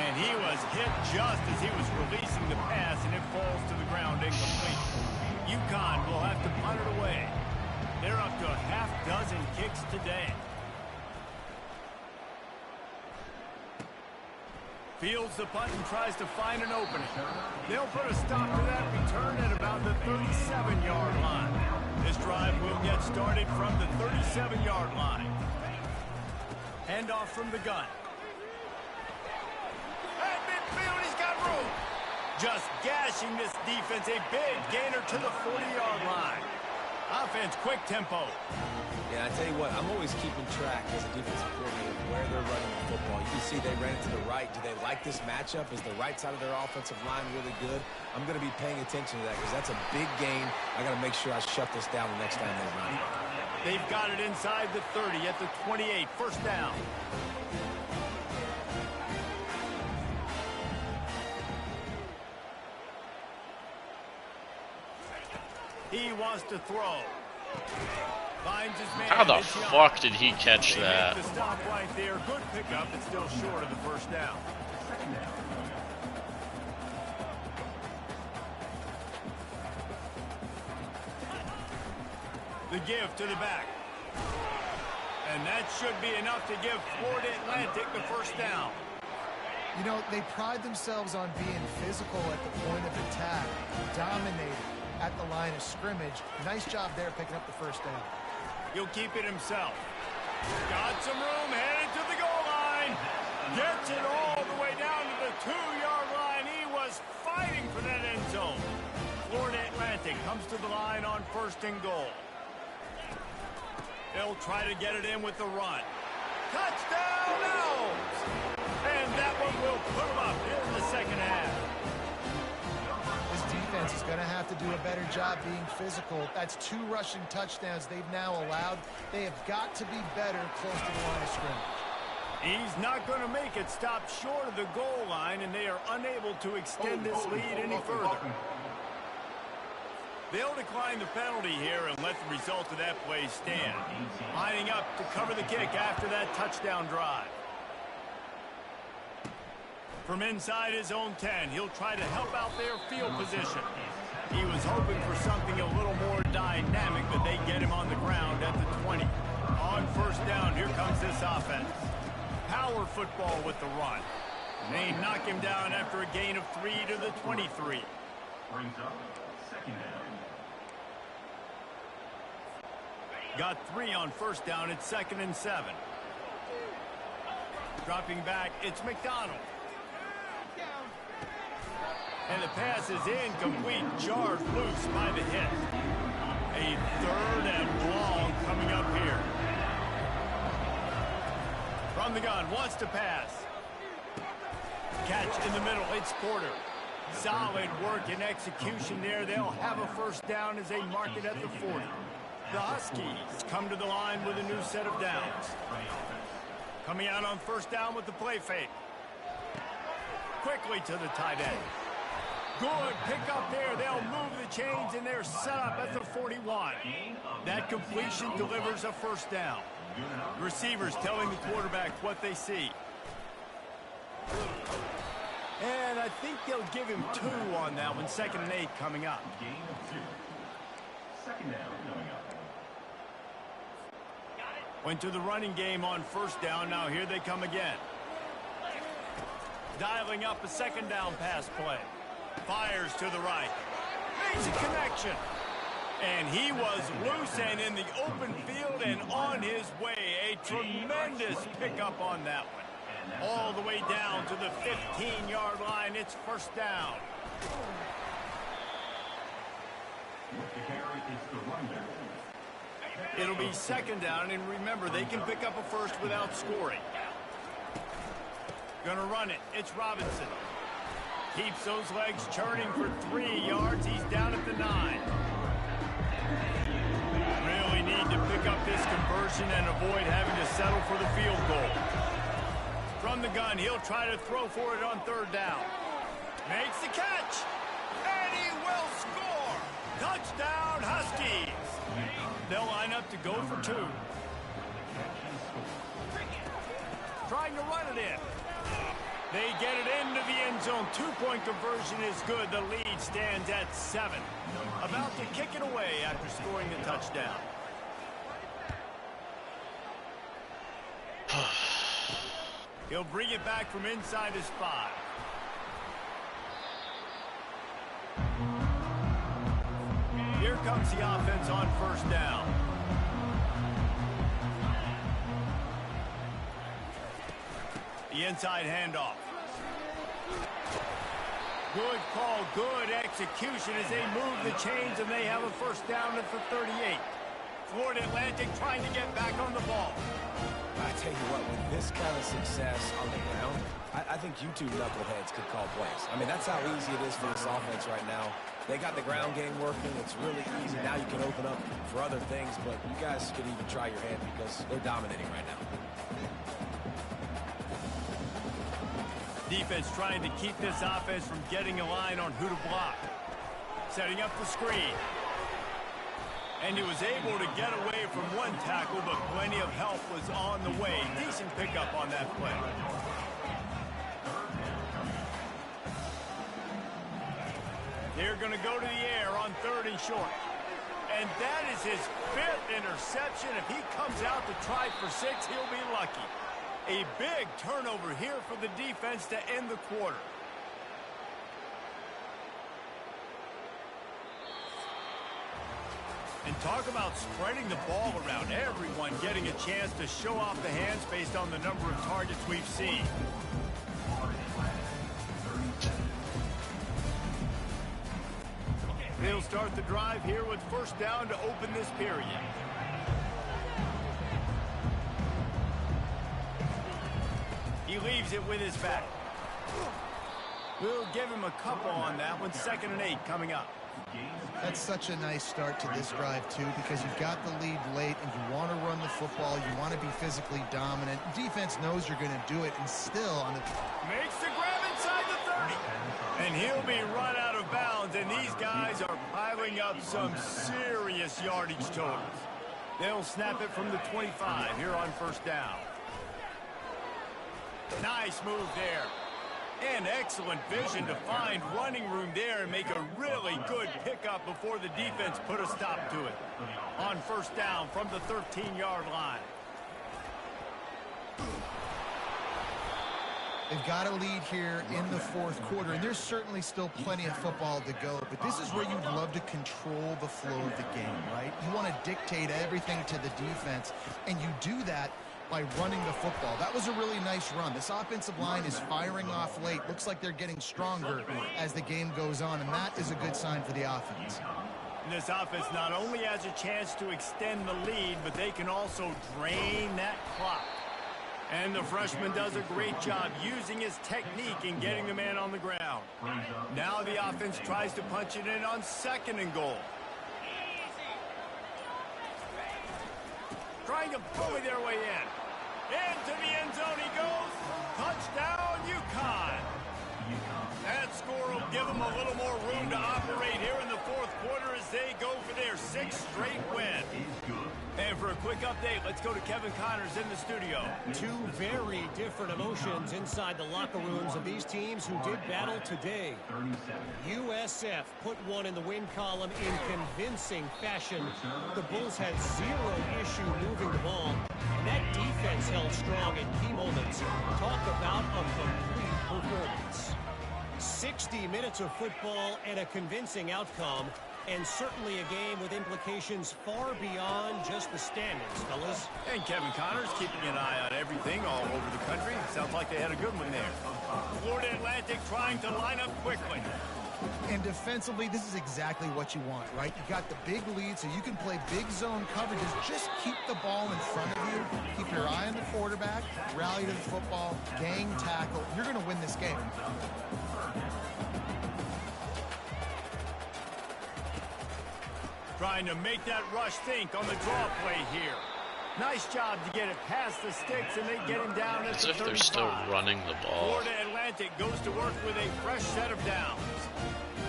And he was hit just as he was releasing the pass, and it falls to the ground incomplete. UConn will have to punt it away. They're up to a half-dozen kicks today. Fields the punt and tries to find an opening. They'll put a stop to that return at about the 37-yard line. This drive will get started from the 37-yard line. Handoff from the gun. At midfield, he's got room. Just gashing this defense. A big gainer to the 40-yard line. Offense, quick tempo. Yeah, I tell you what, I'm always keeping track as a defensive coordinator of where they're running the football. You can see they ran it to the right. Do they like this matchup? Is the right side of their offensive line really good? I'm going to be paying attention to that because that's a big gain. I got to make sure I shut this down the next time they run it. They've got it inside the 30 at the 28, 1st down. He wants to throw. Finds his man. How the It's Young. fuck did he catch They that? make the stop right there. Good pickup, but still short of the first down. The give to the back. And that should be enough to give Florida Atlantic the first down. You know, they pride themselves on being physical at the point of attack, dominating at the line of scrimmage. Nice job there picking up the first down. He'll keep it himself. Got some room, headed to the goal line. Gets it all the way down to the 2-yard line. He was fighting for that end zone. Florida Atlantic comes to the line on first and goal. They'll try to get it in with the run. Touchdown, Elms! And that one will put them up here in the second half. This defense is going to have to do a better job being physical. That's 2 rushing touchdowns they've now allowed. They have got to be better close to the line of scrimmage. He's not going to make it stop short of the goal line, and they are unable to extend this lead any further. They'll decline the penalty here and let the result of that play stand. Lining up to cover the kick after that touchdown drive. From inside his own 10, he'll try to help out their field position. He was hoping for something a little more dynamic, but they get him on the ground at the 20. On first down, here comes this offense. Power football with the run. They knock him down after a gain of 3 to the 23. Brings up second down. Got 3 on first down. It's 2nd and 7. Dropping back, it's McDonald. And the pass is incomplete. Jarred loose by the hit. A 3rd and long coming up here. From the gun, wants to pass. Catch in the middle, it's Porter. Solid work and execution there. They'll have a first down as they mark it at the 40. The Huskies come to the line with a new set of downs. Coming out on first down with the play fake. Quickly to the tight end. Good pickup there. They'll move the chains, and they're set up at the 41. That completion delivers a first down. Receivers telling the quarterback what they see. And I think they'll give him 2 on that one. 2nd and 8 coming up. Gain of 2. Second down coming up. Went to the running game on first down. Now here they come again. Dialing up a 2nd down pass play. Fires to the right. Makes a connection. And he was loose and in the open field and on his way. A tremendous pickup on that one. All the way down to the 15-yard line. It's first down. The carry is the runner. It'll be 2nd down, and remember, they can pick up a first without scoring. Gonna run it. It's Robinson. Keeps those legs churning for 3 yards. He's down at the 9. Really need to pick up this conversion and avoid having to settle for the field goal. From the gun, he'll try to throw for it on 3rd down. Makes the catch. And he will score. Touchdown, Huskies. They'll line up to go for 2. Trying to run it in. They get it into the end zone. 2-point conversion is good. The lead stands at 7. About to kick it away after scoring the touchdown. He'll bring it back from inside his 5. Here comes the offense on first down. The inside handoff. Good call, good execution as they move the chains, and they have a first down at the 38. Florida Atlantic trying to get back on the ball. I tell you what, with this kind of success on the ground, I think you two knuckleheads could call plays. I mean, that's how easy it is for this offense right now. They got the ground game working. It's really easy. Now you can open up for other things, but you guys could even try your hand because they're dominating right now. Defense trying to keep this offense from getting a line on who to block. Setting up the screen. And he was able to get away from one tackle, but plenty of help was on the way. Decent pickup on that play. They're going to go to the air on 3rd and short. And that is his 5th interception. If he comes out to try for 6, he'll be lucky. A big turnover here for the defense to end the quarter. And talk about spreading the ball around. Everyone getting a chance to show off the hands based on the number of targets we've seen. They'll start the drive here with 1st down to open this period. He leaves it with his back. We'll give him a couple on that one. 2nd and 8 coming up. That's such a nice start to this drive, too, because you've got the lead late and you want to run the football. You want to be physically dominant. Defense knows you're going to do it, and still on the... Makes the grab inside the 30. And he'll be run out of bounds, and these guys are piling up some serious yardage totals. They'll snap it from the 25 here on 1st down. Nice move there. And excellent vision to find running room there and make a really good pickup before the defense put a stop to it. On 1st down from the 13-yard line. They've got a lead here in the 4th quarter, and there's certainly still plenty of football to go, but this is where you'd love to control the flow of the game, right? You want to dictate everything to the defense, and you do that by running the football. That was a really nice run. This offensive line is firing off late. Looks like they're getting stronger as the game goes on, and that is a good sign for the offense. And this offense not only has a chance to extend the lead, but they can also drain that clock. And the freshman does a great job using his technique and getting the man on the ground. Now the offense tries to punch it in on 2nd and goal. Trying to bully their way in. Into the end zone he goes. Touchdown, UConn. That score will give them a little more room to operate here in the 4th quarter as they go for their 6th straight win. And for a quick update, let's go to Kevin Connors in the studio. 2 very different emotions inside the locker rooms of these teams who did battle today. USF put one in the win column in convincing fashion. The Bulls had 0 issue moving the ball, and that defense held strong in key moments. Talk about a complete performance. 60 minutes of football and a convincing outcome, and certainly a game with implications far beyond just the standings, fellas. And Kevin Connors keeping an eye on everything all over the country. Sounds like they had a good one there. Florida Atlantic trying to line up quickly. And defensively, this is exactly what you want, right? You got the big lead, so you can play big zone coverages. Just keep the ball in front of you. Keep your eye on the quarterback. Rally to the football. Gang tackle. You're going to win this game. Trying to make that rush think on the draw play here. Nice job to get it past the sticks, and they get him down at the 35. As if they're still running the ball. Florida Atlantic goes to work with a fresh set of downs.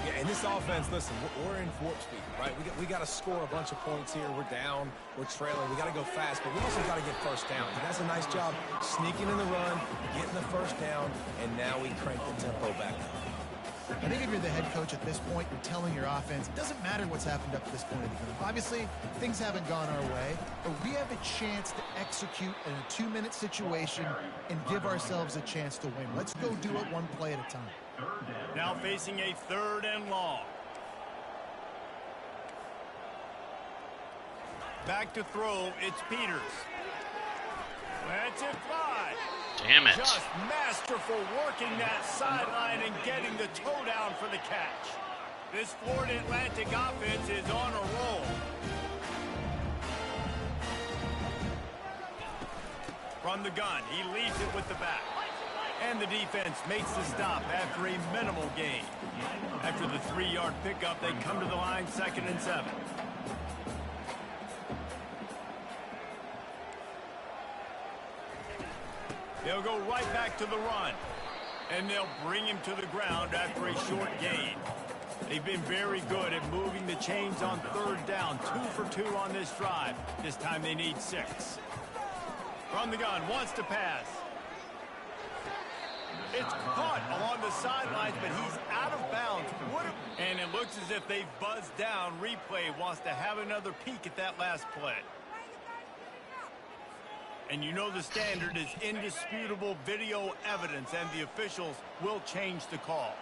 Yeah, and this offense, listen, we're in warp speed, right? We got to score a bunch of points here. We're down, we're trailing. We got to go fast, but we also got to get 1st down. And that's a nice job sneaking in the run, getting the 1st down, and now we crank the tempo back up. I think if you're the head coach at this point, you're telling your offense, it doesn't matter what's happened up to this point of the game. Obviously, things haven't gone our way, but we have a chance to execute in a 2-minute situation and give ourselves a chance to win. Let's go do it one play at a time. Now facing a 3rd and long. Back to throw, it's Peters. Let's it fly. Damn it. Just masterful working that sideline and getting the toe down for the catch. This Florida Atlantic offense is on a roll. From the gun, he leaves it with the back. And the defense makes the stop after a minimal gain. After the 3-yard pickup, they come to the line 2nd and 7. They'll go right back to the run. And they'll bring him to the ground after a short gain. They've been very good at moving the chains on third down. 2 for 2 on this drive. This time they need 6. From the gun, wants to pass. It's caught along the sidelines, but he's out of bounds. And it looks as if they've buzzed down. Replay wants to have another peek at that last play. And you know the standard is indisputable video evidence, and the officials will change the call.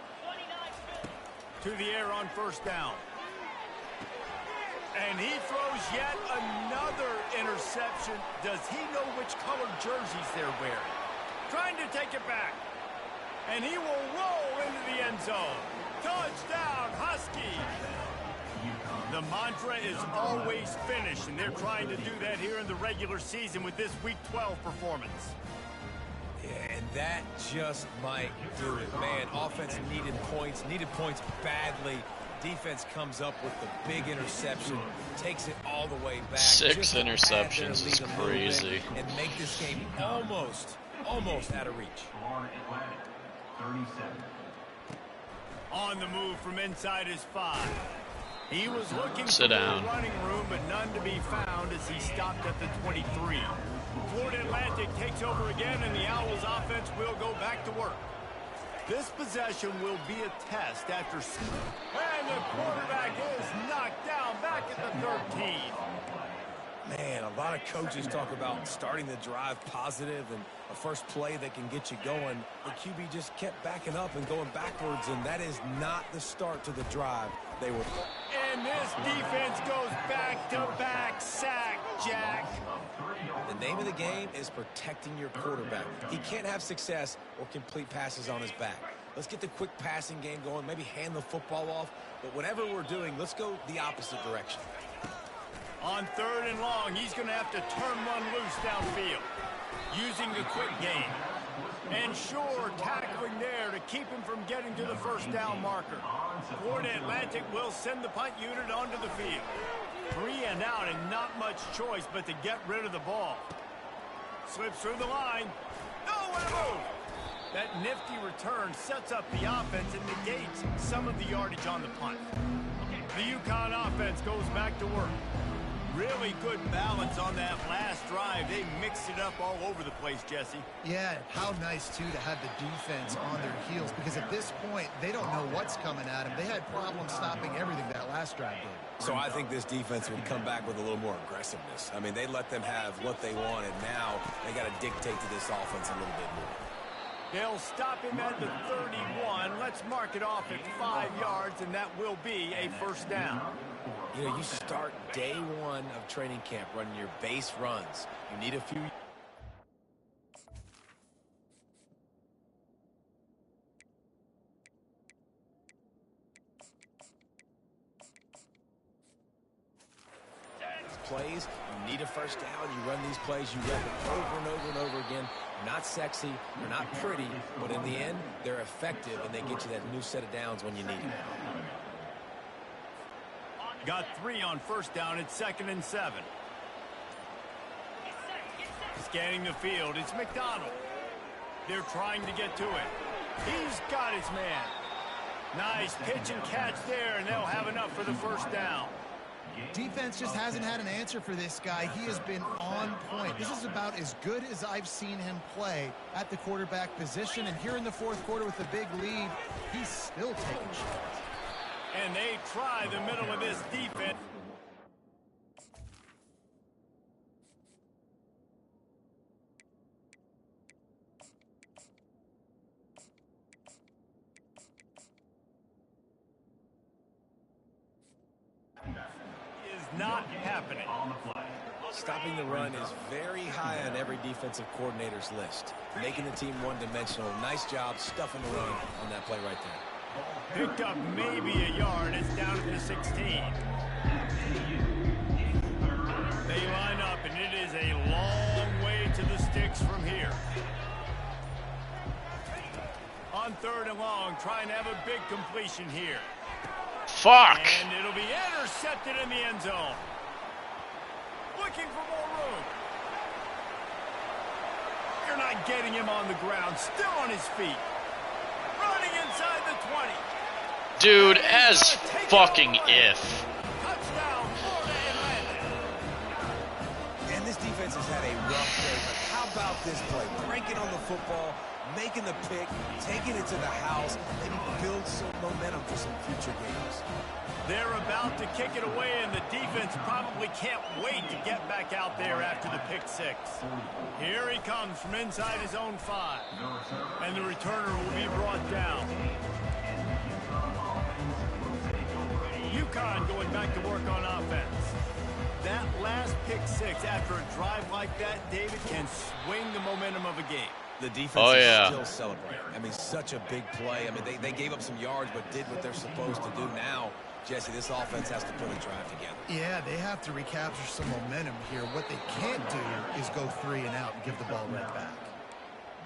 To the air on first down. And he throws yet another interception. Does he know which color jerseys they're wearing? Trying to take it back. And he will roll into the end zone. Touchdown, Huskies! The mantra is always finish, and they're trying to do that here in the regular season with this Week 12 performance. Yeah, and that just might do it. Man, offense needed points badly. Defense comes up with the big interception, takes it all the way back. 6 interceptions is crazy. And make this game almost out of reach. Florida Atlantic, 37. On the move from inside his 5. He was looking Sit for down. the running room, but none to be found as he stopped at the 23. Florida Atlantic takes over again, and the Owls offense will go back to work. This possession will be a test after... And the quarterback is knocked down back at the 13. Man, a lot of coaches talk about starting the drive positive and a first play that can get you going. The QB just kept backing up and going backwards, and that is not the start to the drive they were... And this defense goes back-to-back sack, Jack. The name of the game is protecting your quarterback. He can't have success or complete passes on his back. Let's get the quick passing game going, maybe hand the football off. But whatever we're doing, let's go the opposite direction. On third and long, he's going to have to turn one loose downfield, using the quick game. And sure, tackling there to keep him from getting to the first down marker. Florida Atlantic will send the punt unit onto the field. 3 and out, and not much choice but to get rid of the ball. Slips through the line. Nowhere to move. That nifty return sets up the offense and negates some of the yardage on the punt. The UConn offense goes back to work. Really good balance on that last drive. They mixed it up all over the place, Jesse. Yeah, how nice, too, to have the defense on their heels, because at this point, they don't know what's coming at them. They had problems stopping everything that last drive did. So I think this defense would come back with a little more aggressiveness. I mean, they let them have what they wanted. Now they got to dictate to this offense a little bit more. They'll stop him at the 31. Let's mark it off at 5 yards, and that will be a first down. You know, you start day 1 of training camp running your base runs. You need a few... plays, you need a first down, you run these plays, you rep it over and over and over again. They're not sexy, they're not pretty, but in the end, they're effective, and they get you that new set of downs when you need it. Got 3 on first down. It's 2nd and 7. Scanning the field. It's McDonald. They're trying to get to it. He's got his man. Nice pitch and catch there, and they'll have enough for the first down. Defense just hasn't had an answer for this guy. He has been on point. This is about as good as I've seen him play at the quarterback position. And here in the fourth quarter with the big lead, he's still taking shots. And they try the middle of this defense. Is not happening. Stopping the run is very high on every defensive coordinator's list. Making the team one-dimensional. Nice job stuffing the run on that play right there. Picked up maybe a yard. It's down to the 16. They line up, and it is a long way to the sticks from here. On third and long, trying to have a big completion here. Fuck! And it'll be intercepted in the end zone. Looking for more room. You're not getting him on the ground. Still on his feet. Running inside the 20. Dude, as fucking if. Touchdown, Florida Atlantic. And this defense has had a rough day, but how about this play? Breaking on the football, making the pick, taking it to the house, maybe build some momentum for some future games. They're about to kick it away, and the defense probably can't wait to get back out there after the pick six. Here he comes from inside his own 5. And the returner will be brought down. UConn going back to work on offense. That last pick six after a drive like that, David, can swing the momentum of a game. The defense is still celebrating. I mean, such a big play. I mean, they gave up some yards but did what they're supposed to do. Now, Jesse, this offense has to put a drive together. Yeah, they have to recapture some momentum here. What they can't do is go 3 and out and give the ball right back.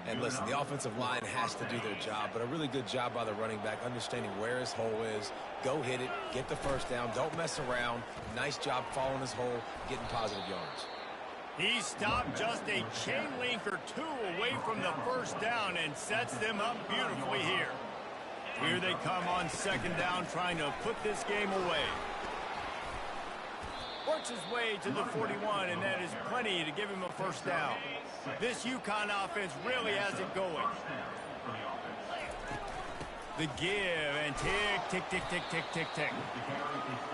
And listen, the offensive line has to do their job, but a really good job by the running back, understanding where his hole is. Go hit it, get the first down, don't mess around. Nice job following his hole, getting positive yards. He stopped just a chain link or 2 away from the first down and sets them up beautifully here. Here they come on second down, trying to put this game away. Works his way to the 41, and that is plenty to give him a first down. This UConn offense really has it going. The give and tick, tick, tick, tick, tick, tick, tick.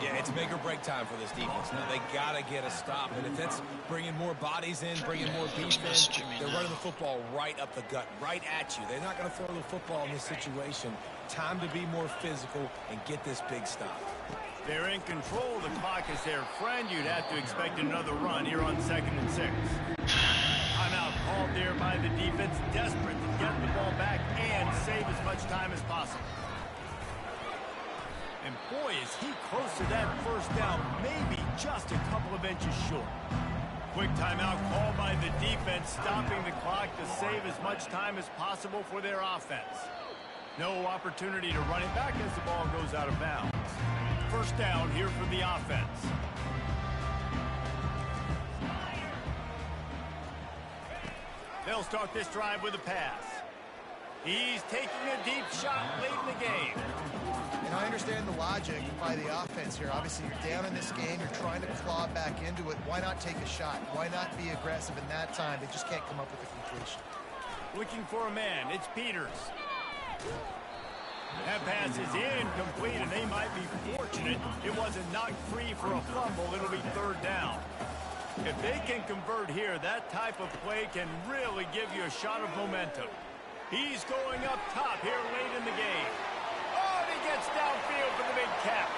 Yeah, it's make or break time for this defense. Now they got to get a stop, and if that's bringing more bodies in, bringing more defense, they're running the football right up the gut, right at you. They're not going to throw the football in this situation. Time to be more physical and get this big stop. They're in control of the clock as their friend. You'd have to expect another run here on 2nd and 6. Timeout called there by the defense, desperate to get the ball back and save as much time as possible. And boy, is he close to that first down, maybe just a couple of inches short. Quick timeout called by the defense, stopping the clock to save as much time as possible for their offense. No opportunity to run it back as the ball goes out of bounds. First down here for the offense. They'll start this drive with a pass. He's taking a deep shot late in the game. And I understand the logic by the offense here. Obviously, you're down in this game. You're trying to claw back into it. Why not take a shot? Why not be aggressive in that time? They just can't come up with a completion. Looking for a man. It's Peters. That pass is incomplete, and they might be fortunate it wasn't knocked free for a fumble. It'll be 3rd down. If they can convert here, that type of play can really give you a shot of momentum. He's going up top here late in the game. Oh, and he gets downfield for the big catch.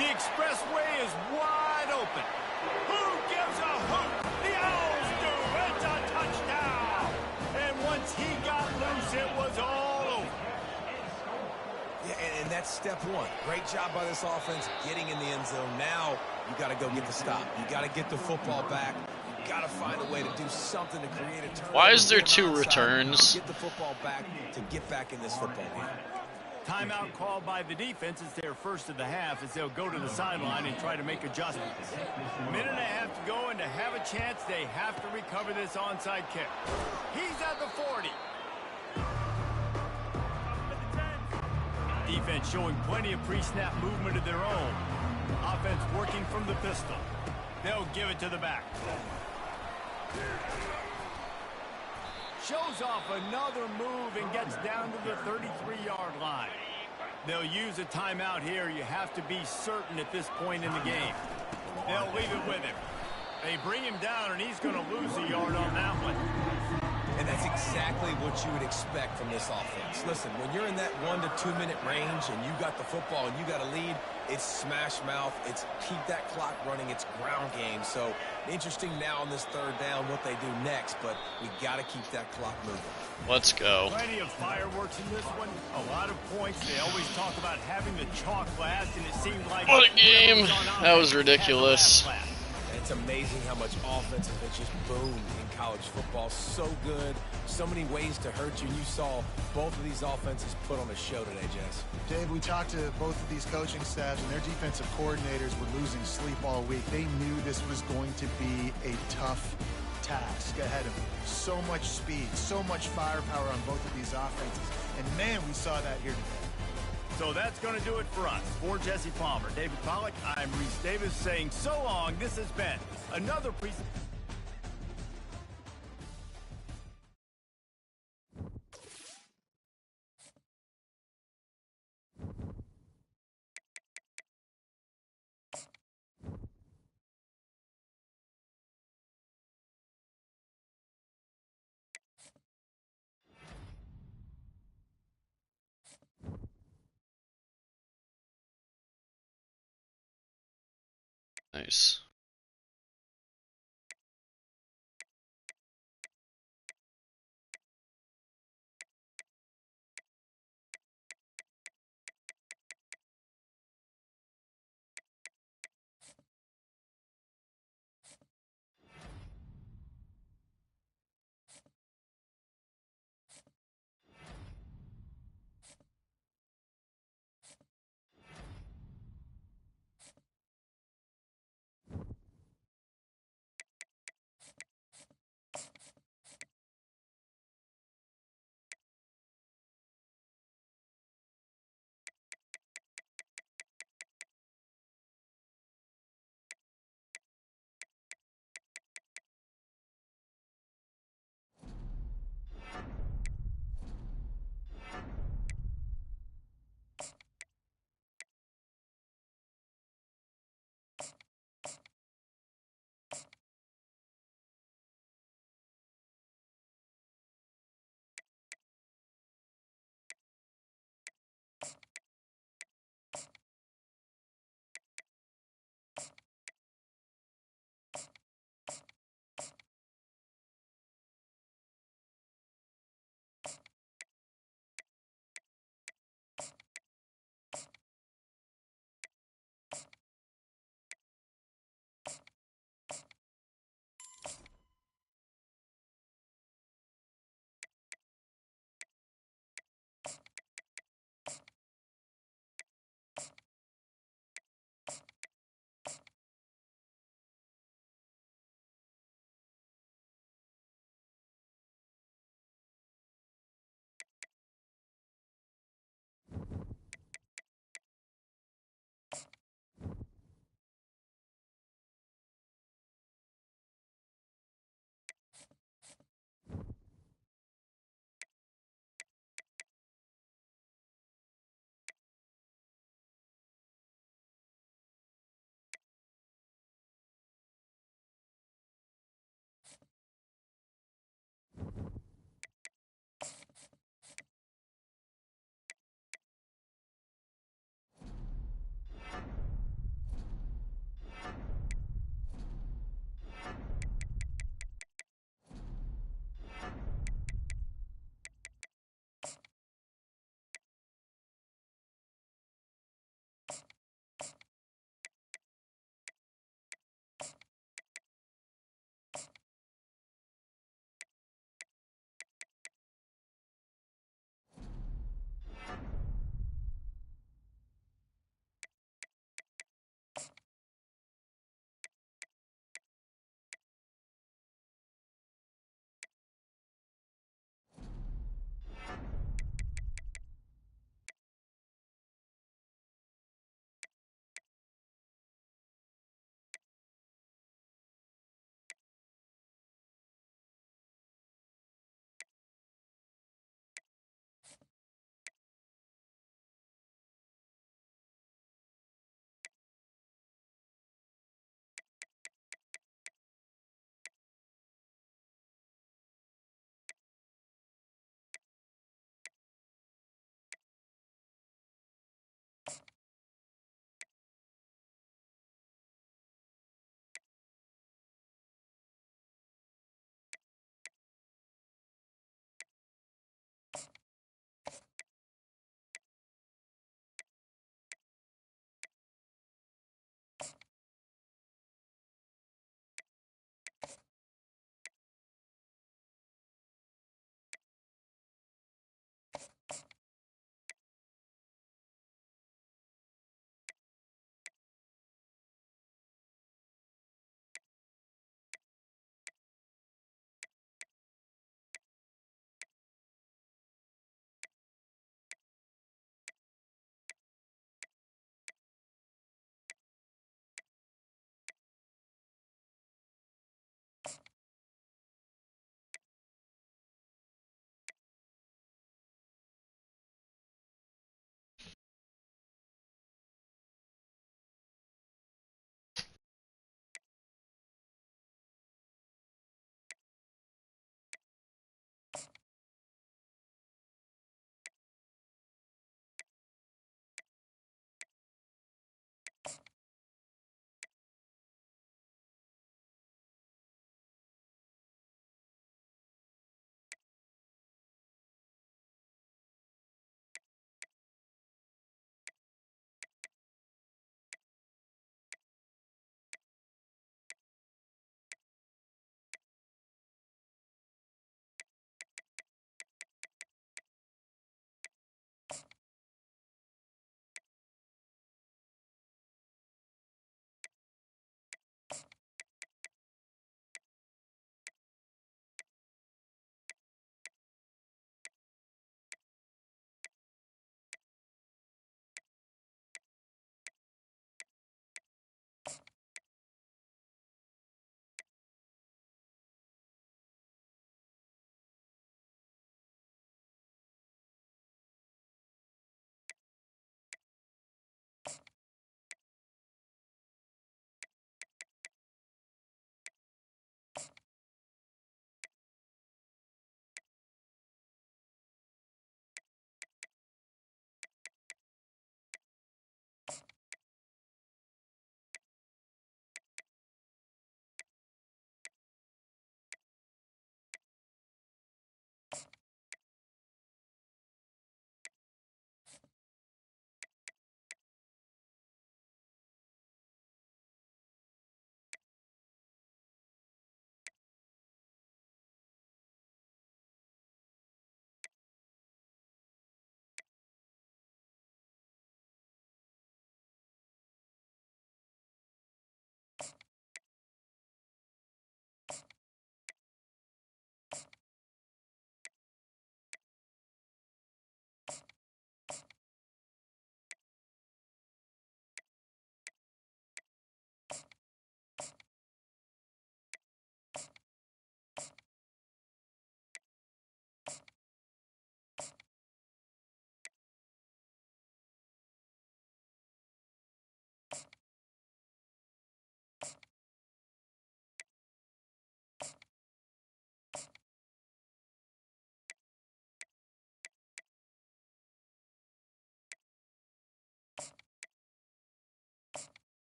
The expressway is wide open. Who gives a hoot? The Owls do. It's a touchdown. And once he got loose, it was all over. Yeah, and that's step 1. Great job by this offense getting in the end zone. Now you got to go get the stop. You got to get the football back. You got to find a way to do something to create a turnover. Why is there 2 returns? Get the football back to get back in this football game. Timeout called by the defense. It's their first of the half as they'll go to the sideline and try to make adjustments. A minute and a half to go, and to have a chance, they have to recover this onside kick. He's at the 40. Defense showing plenty of pre-snap movement of their own. Offense working from the pistol. They'll give it to the back. Shows off another move and gets down to the 33-yard line. They'll use a timeout here. You have to be certain at this point in the game. They'll leave it with him. They bring him down, and he's going to lose a yard on that one. And that's exactly what you would expect from this offense. Listen, when you're in that 1 to 2 minute range and you got the football and you got a lead, it's smash mouth. It's keep that clock running. It's ground game. So interesting now on this 3rd down what they do next, but we got to keep that clock moving. Let's go. Plenty of fireworks in this one. A lot of points. They always talk about having the chalk last, and it seemed like What a game. That was ridiculous. It's amazing how much offense has just boomed in college football. So good. So many ways to hurt you. And you saw both of these offenses put on a show today, Jess. Dave, we talked to both of these coaching staffs, and their defensive coordinators were losing sleep all week. They knew this was going to be a tough task ahead of them. So much speed, so much firepower on both of these offenses. And, man, we saw that here today. So that's going to do it for us. For Jesse Palmer, David Pollack, I'm Reese Davis saying so long. This has been another presentation. Nice.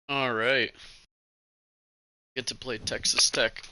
All right. Get to play Texas Tech.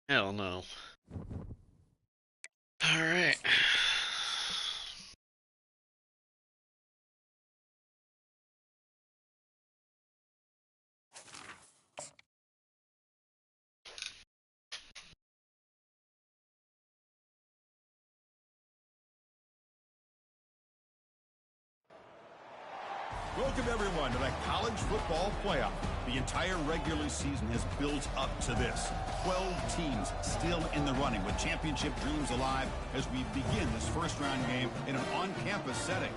Hell no. Alright. Welcome, everyone, to the college football playoff. The entire regular season has built up to this. 12 teams still in the running with championship dreams alive as we begin this first-round game in an on-campus setting.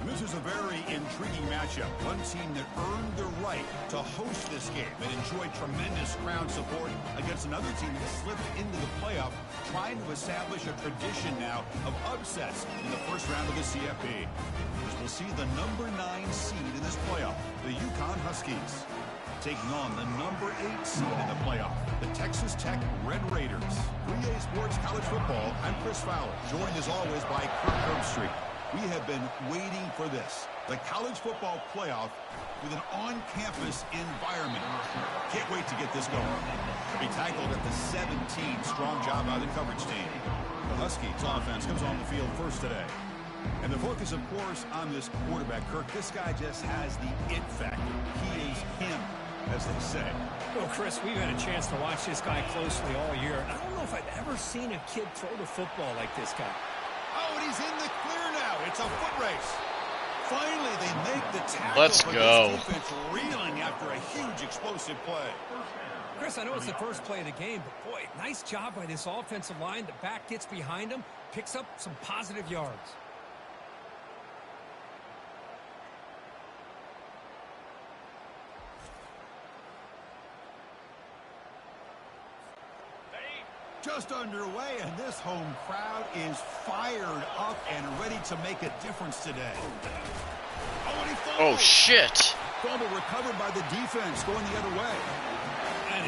And this is a very intriguing matchup. One team that earned the right to host this game and enjoyed tremendous crowd support against another team that slipped into the playoff, trying to establish a tradition now of upsets in the first round of the CFP. As we'll see the number 9 seed in this playoff, the UCONN Huskies, taking on the number 8 seed in the playoff, the Texas Tech Red Raiders. 3A Sports College Football, I'm Chris Fowler, joined as always by Kirk Herbstreit. We have been waiting for this, the college football playoff with an on-campus environment. Can't wait to get this going. To be tackled at the 17, strong job by the coverage team. The Huskies offense comes on the field first today. And the focus, of course, on this quarterback, Kirk. This guy just has the it factor. He is him, as they say. Well, Chris, we've had a chance to watch this guy closely all year. I don't know if I've ever seen a kid throw the football like this guy. Oh, and he's in the clear now. It's a foot race. Finally, they make the tackle. Let's go. This defense reeling after a huge explosive play. Chris, I know it's the first play of the game, but boy, nice job by this offensive line. The back gets behind him, picks up some positive yards. Just underway, and this home crowd is fired up and ready to make a difference today. Oh, and he fumbled. Oh, shit. Fumble recovered by the defense going the other way.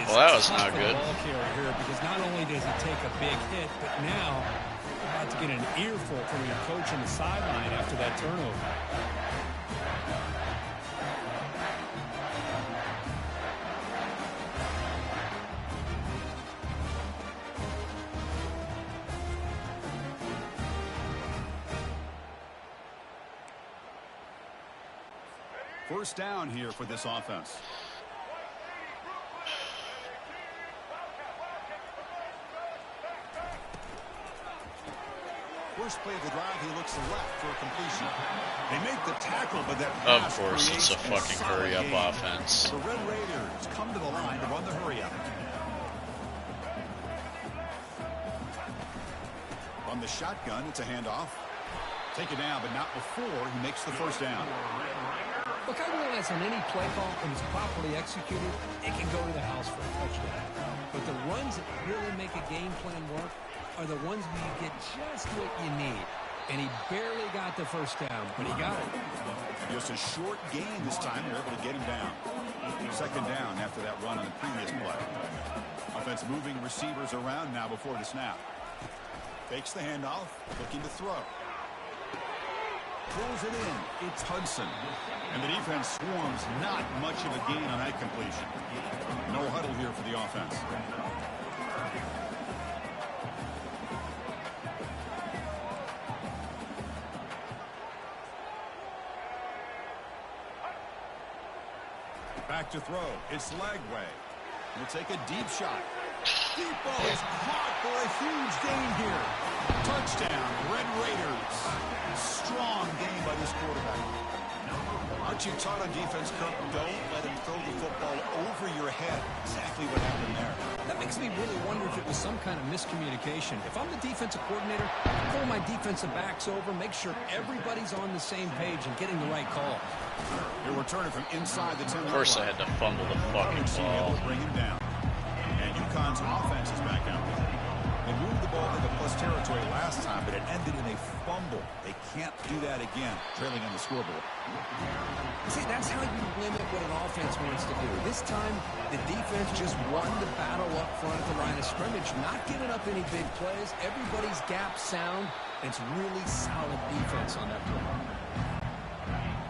Well, that was not for good. The ball carrier here, because not only does he take a big hit, but now you're about to get an earful from your coach on the sideline after that turnover. First down here for this offense. First play of the drive, he looks left for a completion. They make the tackle, but that pass Of course, it's a creates fucking solid hurry-up gain. offense. The Red Raiders come to the line to run the hurry-up. On the shotgun, it's a handoff. Taken down, but not before he makes the first down. Look, I realize on any play call, when it's properly executed, it can go to the house for a touchdown. But the runs that really make a game plan work are the ones where you get just what you need. And he barely got the first down, but he got it. Just a short gain this time. They're able to get him down. Second down after that run on the previous play. Offense moving receivers around now before the snap. Fakes the handoff, looking to throw. Pulls it in. It's Hudson. And the defense swarms, not much of a gain on that completion. No huddle here for the offense. Back to throw. It's Lagway. He'll take a deep shot. Deep ball is caught for a huge gain here. Touchdown, Red Raiders. Strong game by this quarterback. Aren't you taught on defense, Kirk? Don't let him throw the football over your head. Exactly what happened there. That makes me really wonder if it was some kind of miscommunication. If I'm the defensive coordinator, I pull my defensive backs over, make sure everybody's on the same page and getting the right call. He'll return it from inside the 10-yard line. Of course I had to fumble the fucking ball. Able to bring him down. And UConn's offense is back out. They moved the ball into plus territory last time, but it ended in a fumble. They can't do that again, trailing on the scoreboard. See, that's how you limit what an offense wants to do. This time, the defense just won the battle up front at the line of scrimmage, not giving up any big plays. Everybody's gap sound. It's really solid defense on that play.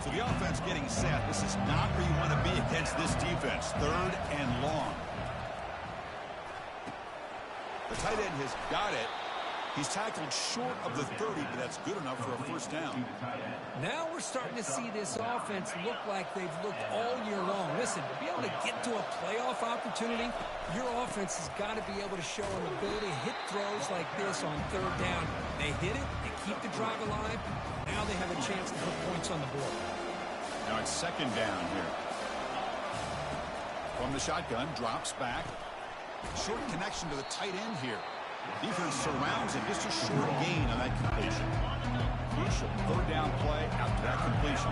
So the offense getting set. This is not where you want to be against this defense. Third and long. The tight end has got it. He's tackled short of the 30, but that's good enough for a first down. Now we're starting to see this offense look like they've looked all year long. Listen, to be able to get to a playoff opportunity, your offense has got to be able to show an ability to hit throws like this on third down. They hit it, they keep the drive alive. Now they have a chance to put points on the board. Now it's second down here. From the shotgun, drops back. Short connection to the tight end here. Defense surrounds him. Just a short gain on that completion. Crucial third down play after that completion.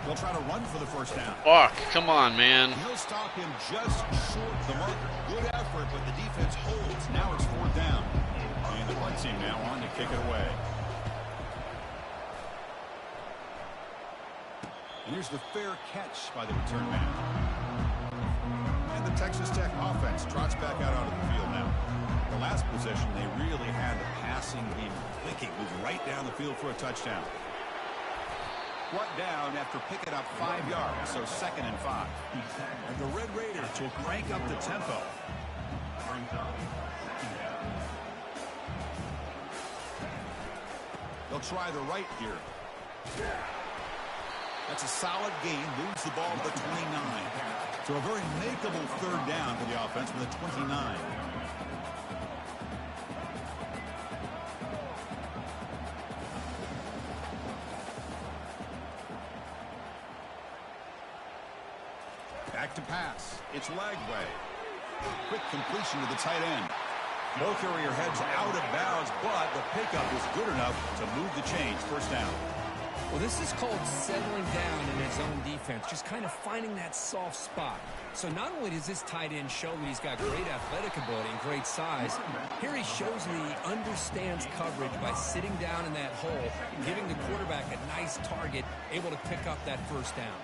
They'll try to run for the first down. Fuck, come on, man. He'll stop him just short of the marker. Good effort, but the defense holds. Now it's fourth down. And the punt team now on to kick it away. And here's the fair catch by the return man. And the Texas Tech offense trots back out onto the field now. The last possession, they really had the passing game clicking, moving right down the field for a touchdown. Brought down after picking up 5 yards, so 2nd and 5. And the Red Raiders will crank up the tempo. They'll try the right here. That's a solid gain, moves the ball to the 29. So a very makeable third down for the offense with a 29. Back to pass. It's Lagway. Quick completion to the tight end. Ball carrier heads out of bounds, but the pickup is good enough to move the chains. First down. Well, this is called settling down in his own defense, just kind of finding that soft spot. So not only does this tight end show that he's got great athletic ability and great size, here he shows that he understands coverage by sitting down in that hole, giving the quarterback a nice target, able to pick up that first down.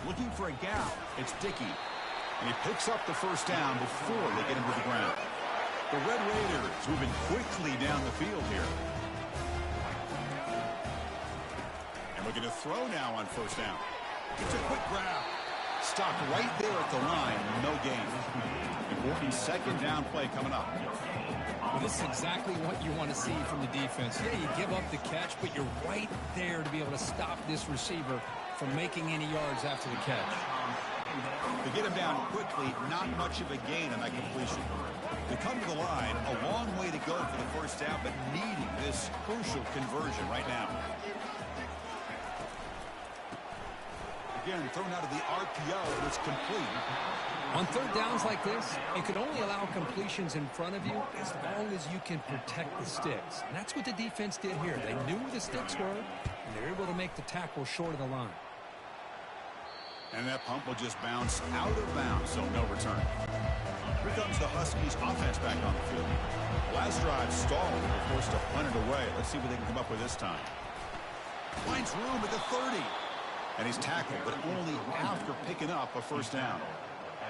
Looking for a gap. It's Dickey. And he picks up the first down before they get him to the ground. The Red Raiders moving quickly down the field here. And looking to throw now on first down. It's a quick grab. Stopped right there at the line. No gain. Important second down play coming up. Well, this is exactly what you want to see from the defense. Yeah, you give up the catch, but you're right there to be able to stop this receiver from making any yards after the catch. To get him down quickly, not much of a gain on that completion. They come to the line, a long way to go for the first down, but needing this crucial conversion right now. Again, thrown out of the RPO, it's complete. On third downs like this, you could only allow completions in front of you as long as you can protect the sticks. And that's what the defense did here. They knew where the sticks were, and they were able to make the tackle short of the line. And that pump will just bounce out of bounds, so no return. Here comes the Huskies offense back on the field. Last drive stalled. They're forced to punt it away. Let's see what they can come up with this time. Finds room at the 30. And he's tackled, but only after picking up a first down.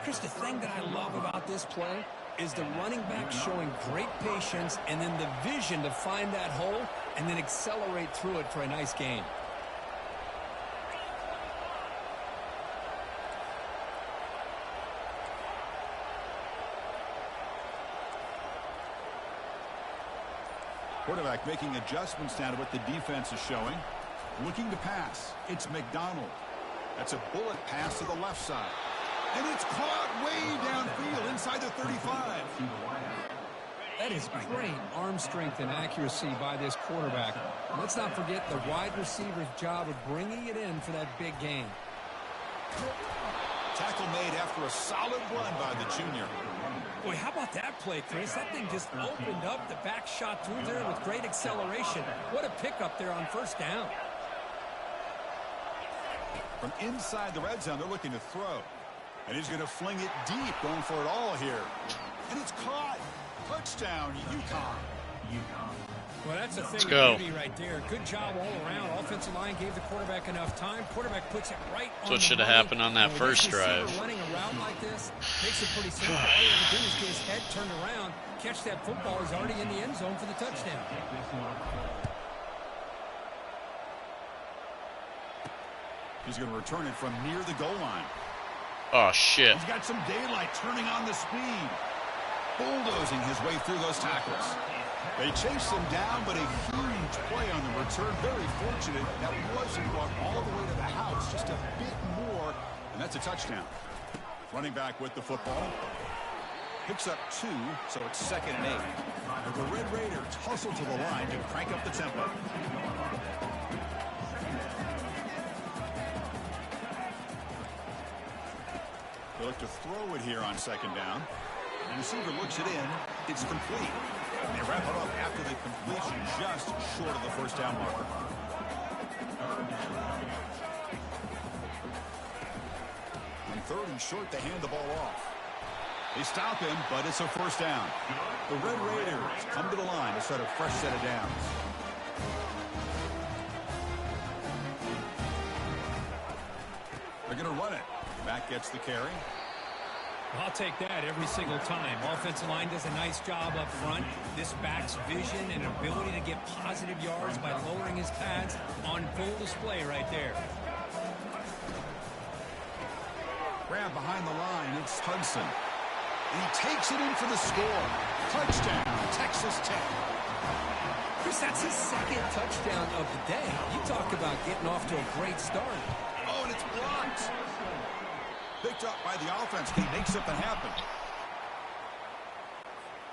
Chris, the thing that I love about this play is the running back showing great patience and then the vision to find that hole and then accelerate through it for a nice gain. Quarterback making adjustments now to what the defense is showing. Looking to pass. It's McDonald. That's a bullet pass to the left side. And it's caught way downfield inside the 35. That is great arm strength and accuracy by this quarterback. Let's not forget the wide receiver's job of bringing it in for that big gain. Tackle made after a solid run by the junior. Boy, how about that play, Chris? That thing just opened up. The back shot through there with great acceleration. What a pickup there on first down. From inside the red zone, they're looking to throw. And he's going to fling it deep, going for it all here. And it's caught. Touchdown, UConn. Well, that's a thing of beauty right there. Good job all around. Offensive line gave the quarterback enough time. Quarterback puts it right on what should have happened on that first drive. Running a route like this makes it pretty simple. All you have to do is get his head turned around, catch that football. He's already in the end zone for the touchdown. He's going to return it from near the goal line. Oh, shit. He's got some daylight, turning on the speed. Bulldozing his way through those tackles. They chased him down, but a huge play on the return. Very fortunate that wasn't brought all the way to the house. Just a bit more, and that's a touchdown. Running back with the football. Picks up 2, so it's 2nd and 8. And the Red Raiders hustle to the line to crank up the tempo. They look to throw it here on 2nd down. The receiver looks it in. It's complete. And they wrap it up after the completion, just short of the 1st down marker. On 3rd and short, they hand the ball off. They stop him, but it's a 1st down. The Red Raiders come to the line to start a fresh set of downs. They're going to run it. Back gets the carry. I'll take that every single time. Offensive line does a nice job up front. This back's vision and ability to get positive yards by lowering his pads on full display right there. Grab behind the line. It's Hudson. And he takes it in for the score. Touchdown, Texas Tech. Chris, that's his 2nd touchdown of the day. You talk about getting off to a great start. Oh, and it's blocked. Picked up by the offense. He makes something happen.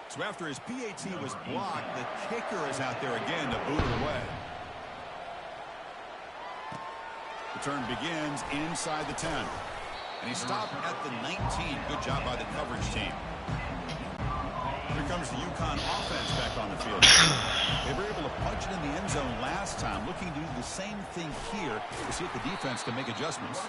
So after his PAT was blocked, the kicker is out there again to boot it away. The turn begins inside the 10. And he stopped at the 19. Good job by the coverage team. Here comes the UConn offense back on the field. They were able to punch it in the end zone last time. Looking to do the same thing here to see if the defense can make adjustments.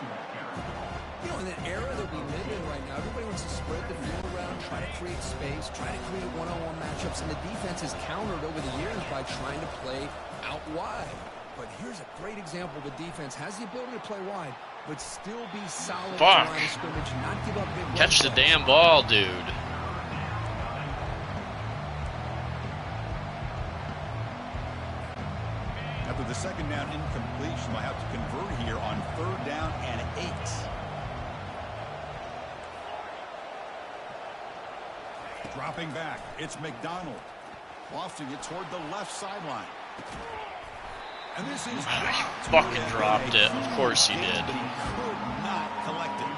You know, in that era that we live in right now, everybody wants to spread the field around, try to create space, try to create one-on-one matchups, and the defense has countered over the years by trying to play out wide. But here's a great example. The defense has the ability to play wide, but still be solid at the line of scrimmage, not give up big runs. Catch the damn ball, dude. After the 2nd down incompletion, they'll have to convert here on 3rd down and 8. Dropping back, it's McDonald. Lofting it toward the left sideline. And this is fucking dropped it. Of course he did. But he could not collect it.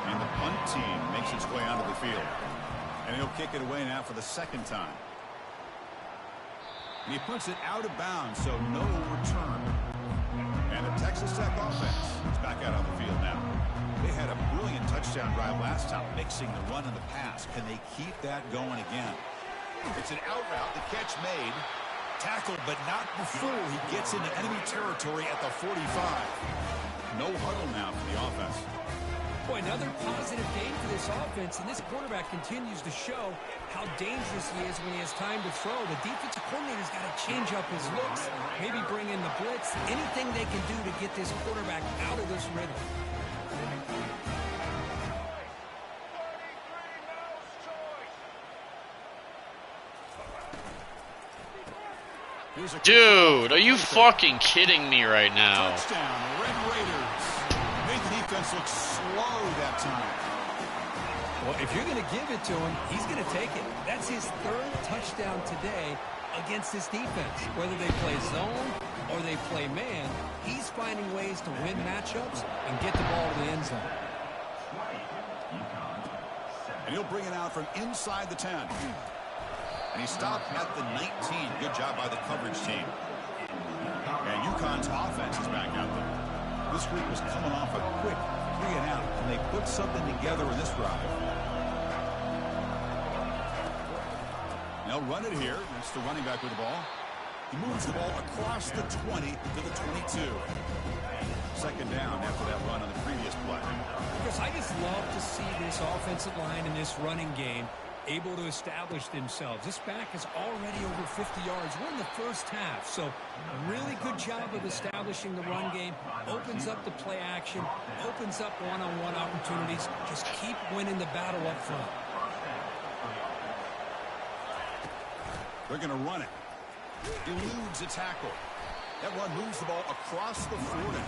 And the punt team makes its way onto the field. And he'll kick it away now for the 2nd time. And he puts it out of bounds, so no return. And the Texas Tech offense is back out on the field now. They had a brilliant touchdown drive last time, mixing the run and the pass. Can they keep that going again? It's an out route, the catch made. Tackled, but not before he gets into enemy territory at the 45. No huddle now for the offense. Boy, another positive game for this offense, and this quarterback continues to show how dangerous he is when he has time to throw. The defensive coordinator's got to change up his looks, maybe bring in the blitz, anything they can do to get this quarterback out of this rhythm. Dude, are you fucking kidding me right now? Touchdown, Red Raiders. Made the defense look slow that time. Well, if you're going to give it to him, he's going to take it. That's his 3rd touchdown today against this defense. Whether they play zone or they play man, he's finding ways to win matchups and get the ball to the end zone. And he'll bring it out from inside the 10. And he stopped at the 19. Good job by the coverage team. And UConn's offense is back out there. This group was coming off a quick 3 and out, and they put something together in this drive. They'll run it here. It's the running back with the ball. He moves the ball across the 20 to the 22. 2nd down after that run on the previous play. Because I just love to see this offensive line in this running game able to establish themselves. This back is already over 50 yards. We're in the first half, so really good job of establishing the run game. Opens up the play action, opens up one-on-one opportunities. Just keep winning the battle up front. They're going to run it. Eludes a tackle. That run moves the ball across the 40.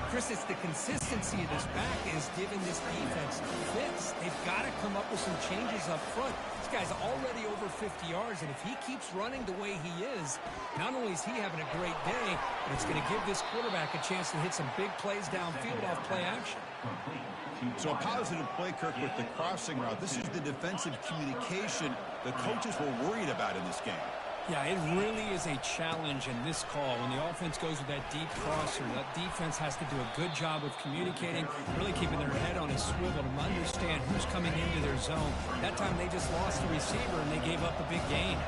Chris, it's the consistency of this back is giving this defense fits. They've got to come up with some changes up front. This guy's already over 50 yards, and if he keeps running the way he is, not only is he having a great day, but it's going to give this quarterback a chance to hit some big plays downfield off play action. So a positive play, Kirk, with the crossing route. This is the defensive communication the coaches were worried about in this game. Yeah, it really is a challenge in this call. When the offense goes with that deep crosser, that defense has to do a good job of communicating, really keeping their head on a swivel to understand who's coming into their zone. That time they just lost the receiver and they gave up a big gain.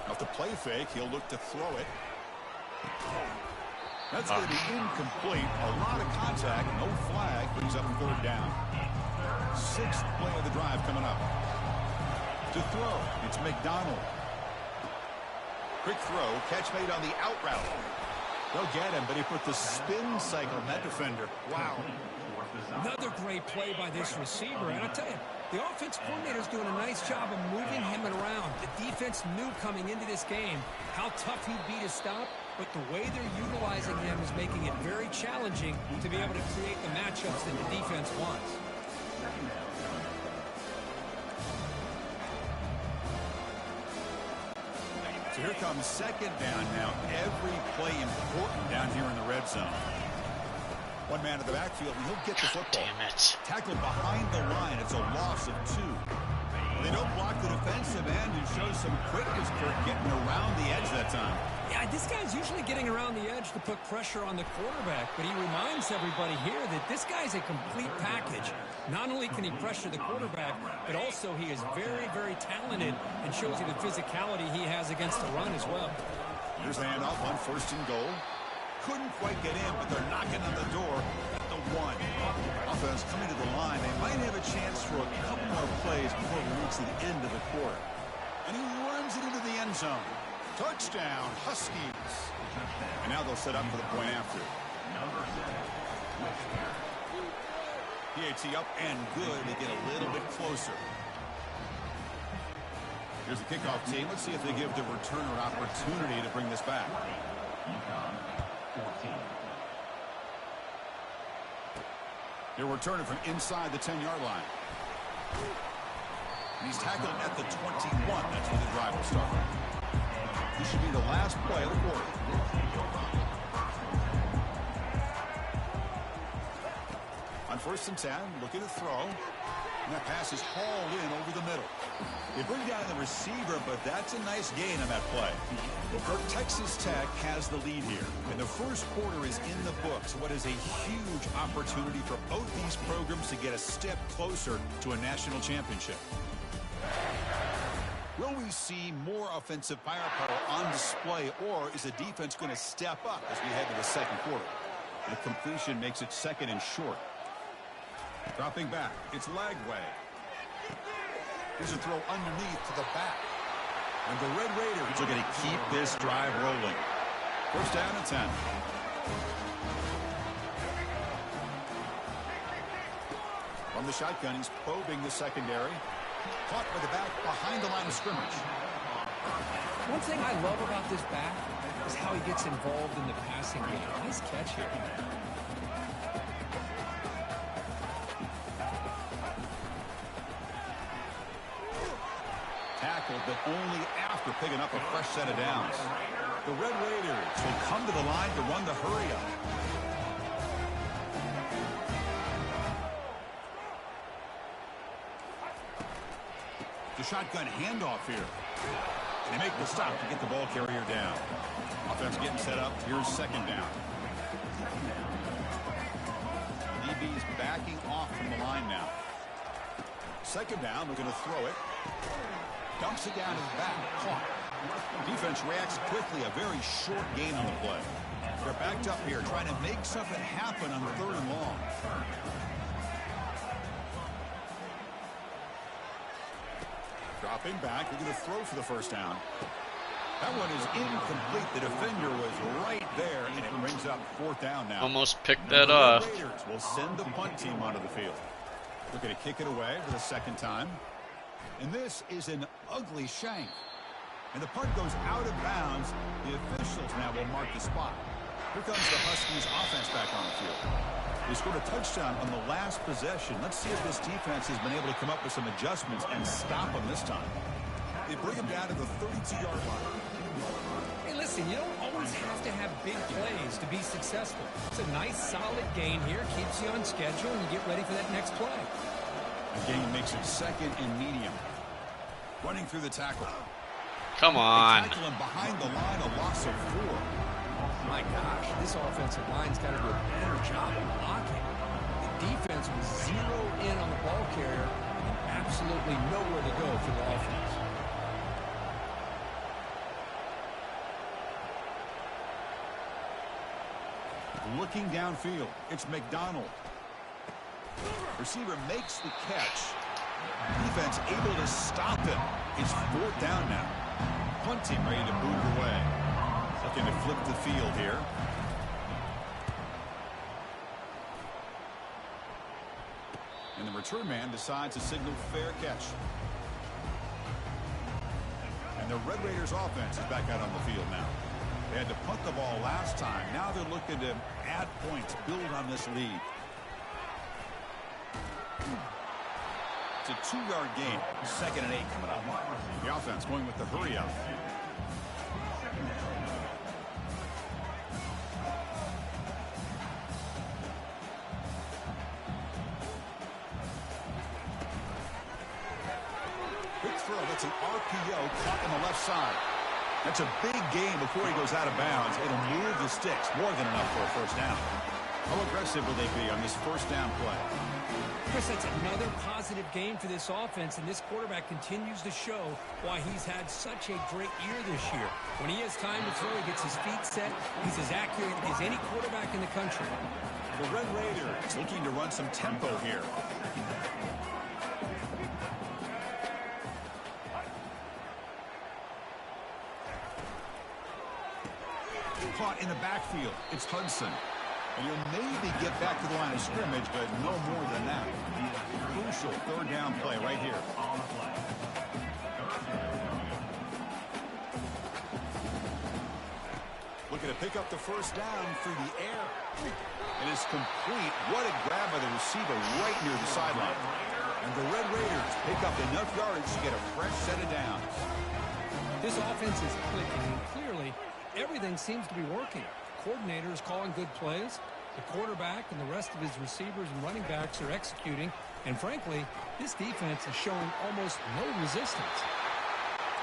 Off the play fake, he'll look to throw it. That's going to be incomplete. A lot of contact, no flag, brings up 3rd down. 6th play of the drive coming up. To throw, it's McDonald. Quick throw, catch made on the out route. They'll get him, but he put the spin cycle on that defender. Wow. Another great play by this receiver, and I tell you, the offense coordinator's doing a nice job of moving him around. The defense knew coming into this game how tough he'd be to stop, but the way they're utilizing him is making it very challenging to be able to create the matchups that the defense wants. So here comes 2nd down now. Every play important down here in the red zone. One man in the backfield, and he'll get the football. Damn it. Tackled behind the line. It's a loss of 2. They don't block the defensive end and show some quickness for getting around the edge that time. Yeah, this guy's usually getting around the edge to put pressure on the quarterback, but he reminds everybody here that this guy's a complete package. Not only can he pressure the quarterback, but also he is very, very talented and shows you the physicality he has against the run as well. Here's the handoff on 1st and goal. Couldn't quite get in, but they're knocking on the door at the 1. Offense coming to the line. They might have a chance for a couple more plays before we reach the end of the quarter. And he runs it into the end zone. Touchdown, Huskies. And now they'll set up for the point after. PAT up and good. They get a little bit closer. Here's the kickoff team. Let's see if they give the returner opportunity to bring this back. UCONN 14. They're returning from inside the 10-yard line. And he's tackled at the 21. That's where the drive will start. This should be the last play of the quarter. On 1st and 10, looking to throw. And that pass is hauled in over the middle. They bring down the receiver, but that's a nice gain on that play. Well, Texas Tech has the lead here. And the first quarter is in the books. What is a huge opportunity for both these programs to get a step closer to a national championship. Will we see more offensive firepower on display, or is the defense going to step up as we head to the 2nd quarter? The completion makes it 2nd and short. Dropping back, it's Lagway. Here's a throw underneath to the back. And the Red Raiders are going to keep this drive rolling. 1st down and 10. From the shotgun, he's probing the secondary. Caught by the back behind the line of scrimmage. One thing I love about this back is how he gets involved in the passing game. Nice catch here. Tackled, but only after picking up a fresh set of downs. The Red Raiders will come to the line to run the hurry up. The shotgun handoff here. And they make the stop to get the ball carrier down. Offense getting set up. Here's 2nd down. DB's backing off from the line now. 2nd down, they're going to throw it. Dumps it down his back. Caught. Defense reacts quickly. A very short gain on the play. They're backed up here, trying to make something happen on 3rd and long. Dropping back, they're going to throw for the 1st down. That one is incomplete. The defender was right there, and it brings up 4th down now. Almost picked that off. The Raiders will send the punt team onto the field. They're going to kick it away for the 2nd time. And this is an ugly shank. And the punt goes out of bounds. The officials now will mark the spot. Here comes the Huskies offense back on the field. They scored a touchdown on the last possession. Let's see if this defense has been able to come up with some adjustments and stop them this time. They bring him down to the 32-yard line. Hey, listen, you don't always have to have big plays to be successful. It's a nice, solid gain here. Keeps you on schedule, and you get ready for that next play. The gain makes it 2nd and medium. Running through the tackle. Come on. They tackle him behind the line, a loss of 4. My gosh, this offensive line's got to do a better job of blocking. The defense was zeroed in on the ball carrier and absolutely nowhere to go for the offense. Looking downfield, it's McDonald. Receiver makes the catch. Defense able to stop him. It's 4th down now. Punt team ready to move away. Looking to flip the field here. And the return man decides to signal fair catch. And the Red Raiders offense is back out on the field now. They had to punt the ball last time. Now they're looking to add points, build on this lead. It's a 2-yard gain. 2nd and 8 coming up. The offense going with the hurry up. Quick throw. That's an RPO caught on the left side. That's a big gain before he goes out of bounds. It'll move the sticks. More than enough for a first down. How aggressive will they be on this first down play? Chris, that's another positive game for this offense, and this quarterback continues to show why he's had such a great year this year. When he has time to throw, he gets his feet set. He's as accurate as any quarterback in the country. The Red Raiders looking to run some tempo here. Caught in the backfield. It's Hudson. And he'll maybe get back to the line of scrimmage, but no more than that. Crucial 3rd down play right here. Looking to pick up the first down through the air. It is complete. What a grab by the receiver right near the sideline. And the Red Raiders pick up enough yardage to get a fresh set of downs. This offense is clicking, and clearly everything seems to be working. Coordinator is calling good plays. The quarterback and the rest of his receivers and running backs are executing. And frankly, this defense is showing almost no resistance.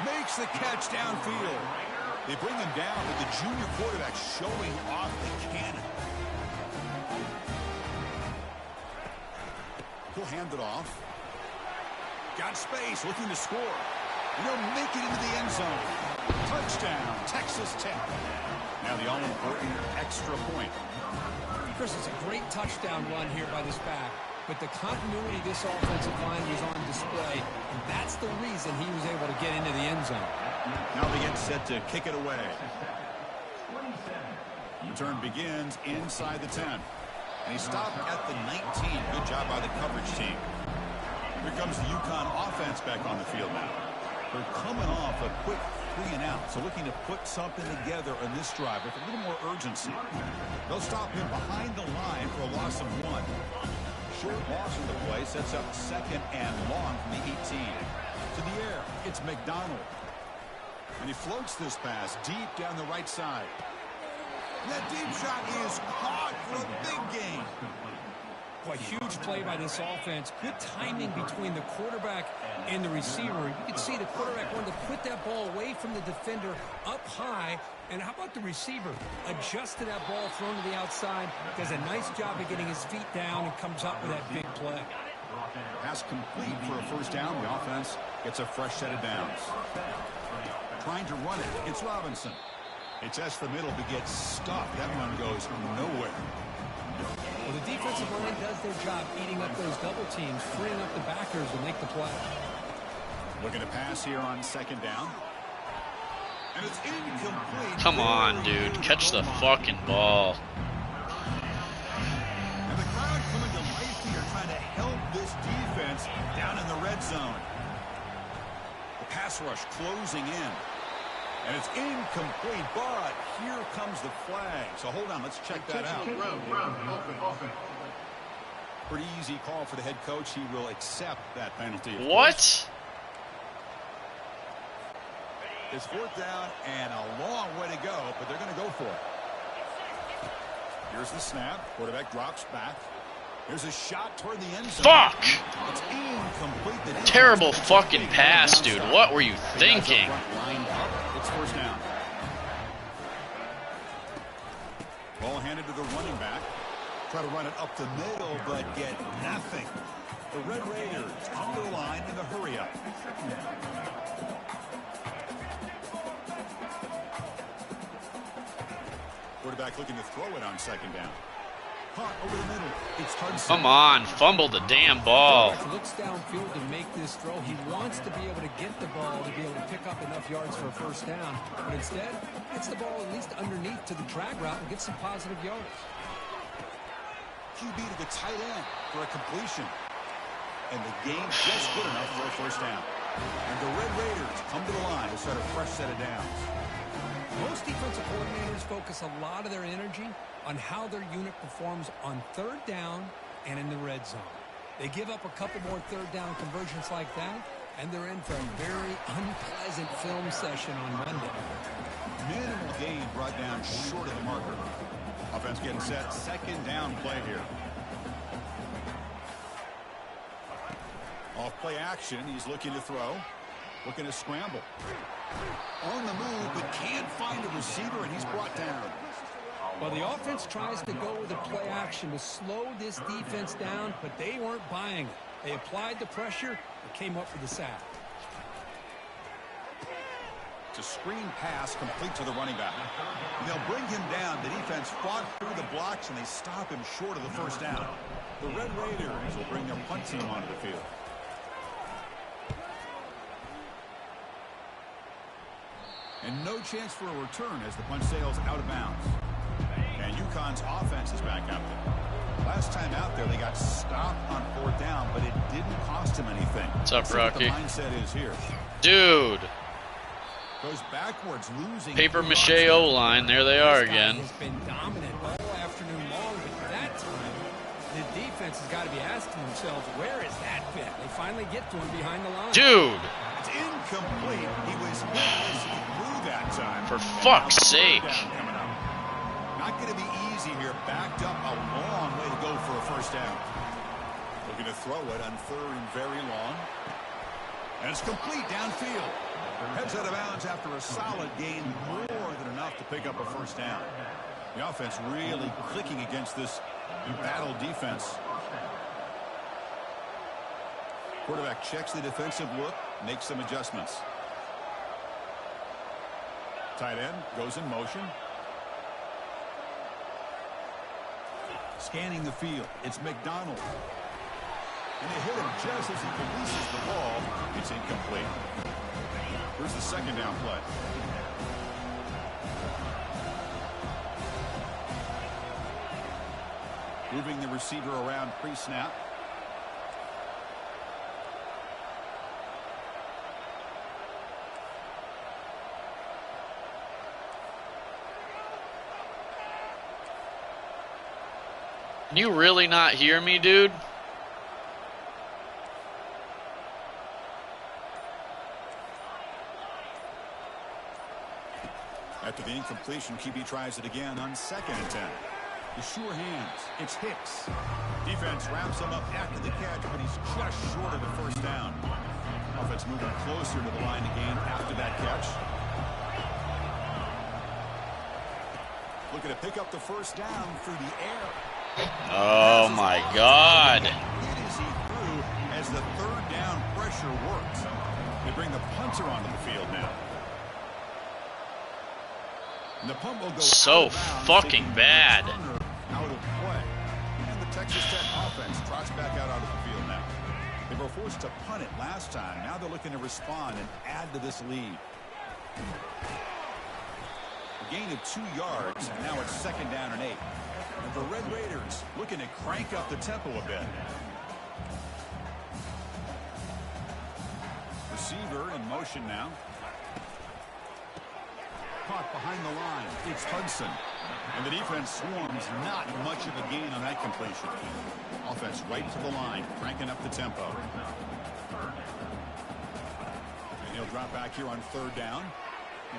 Makes the catch downfield. They bring him down, but the junior quarterback showing off the cannon. He'll hand it off. Got space, looking to score. And he'll make it into the end zone. Touchdown, Texas Tech. Now the all-important extra point. Chris, it's a great touchdown run here by this back, but the continuity of this offensive line was on display, and that's the reason he was able to get into the end zone. Now they get set to kick it away. Return begins inside the 10. And he stopped at the 19. Good job by the coverage team. Here comes the UConn offense back on the field now. They're coming off a quick 3-and-out, so looking to put something together on this drive with a little more urgency. They'll stop him behind the line for a loss of 1. Short loss in the play sets up 2nd and long from the 18. To the air, it's McDonald. And he floats this pass deep down the right side. And that deep shot is caught for a big gain. Boy, huge play by this offense. Good timing between the quarterback and the receiver. You can see the quarterback wanted to put that ball away from the defender up high. And how about the receiver? Adjust to that ball thrown to the outside. Does a nice job of getting his feet down and comes up with that big play. Pass complete for a first down. The offense gets a fresh set of downs. Trying to run it. It's Robinson. He tests the middle but gets stuffed. That one goes nowhere. Well, the defensive line does their job eating up those double teams, freeing up the backers to make the play. Looking to pass here on 2nd down. And it's incomplete. Come on, dude. Catch the fucking ball. And the crowd coming to life here, trying to help this defense down in the red zone. The pass rush closing in. And it's incomplete, but here comes the flag. So hold on, let's check that out. Pretty easy call for the head coach. He will accept that penalty. What? It's fourth down and a long way to go, but they're going to go for it. Here's the snap. Quarterback drops back. Here's a shot toward the end zone. Fuck! It's incomplete. Terrible fucking pass, dude. What were you thinking? It's first down. Ball handed to the running back. Try to run it up the middle, but get nothing. The Red Raiders on the line in the hurry-up. Quarterback looking to throw it on second down. Caught over the middle. It's Hudson. Come on, fumble the damn ball. Looks downfield to make this throw. He wants to be able to get the ball to be able to pick up enough yards for a first down. But instead, gets the ball at least underneath to the drag route and gets some positive yards. QB to the tight end for a completion. And the game just good enough for a first down. And the Red Raiders come to the line to start a fresh set of downs. Most defensive coordinators focus a lot of their energy on how their unit performs on third down and in the red zone. They give up a couple more third down conversions like that, and they're in for a very unpleasant film session on Monday. Minimal gain brought down short of the marker. Offense getting set. Second down play here. Off play action. He's looking to throw. Looking to scramble. On the move, but can't find a receiver, and he's brought down. Well, the offense tries to go with a play action to slow this defense down, but they weren't buying it. They applied the pressure and came up with the sack. It's a screen pass complete to the running back. And they'll bring him down. The defense fought through the blocks, and they stop him short of the first down. The Red Raiders will bring their punt team onto the field. And no chance for a return as the punt sails out of bounds. And UConn's offense is back out there. Last time out there, they got stopped on fourth down, but it didn't cost them anything. What's up, Rocky? The mindset is here. Dude. Goes backwards, losing. Paper mache O-line. There they are again. Has been dominant all afternoon long, but that time, the defense has got to be asking themselves, where is that bit? They finally get to him behind the line. Dude. It's incomplete. He was through that time. For fuck's sake. Not going to be easy here. Backed up a long way to go for a first down. Looking to throw it on third and very long. And it's complete downfield. Heads out of bounds after a solid gain, more than enough to pick up a first down. The offense really clicking against this embattled defense. Quarterback checks the defensive look, makes some adjustments. Tight end goes in motion. Scanning the field, it's McDonald. And they hit him just as he releases the ball. It's incomplete. Here's the second down play. Moving the receiver around pre-snap. Can you really not hear me, dude? After the incompletion, QB tries it again on 2nd and 10. The sure hands. It's Hicks. Defense wraps him up after the catch, but he's just short of the first down. Offense moving closer to the line of game after that catch. Looking to pick up the first down through the air. Oh my God. It is he through as the third down pressure works. They bring the punter onto the field now. And the punt will go so fucking bad. Out of play. And the Texas Tech offense trots back out onto the field now. They were forced to punt it last time. Now they're looking to respond and add to this lead. A gain of 2 yards, and now it's 2nd down and 8. And the Red Raiders looking to crank up the tempo a bit. Receiver in motion now. caught behind the line. It's Hudson. And the defense swarms, not much of a gain on that completion. Offense right to the line, cranking up the tempo. And he'll drop back here on third down.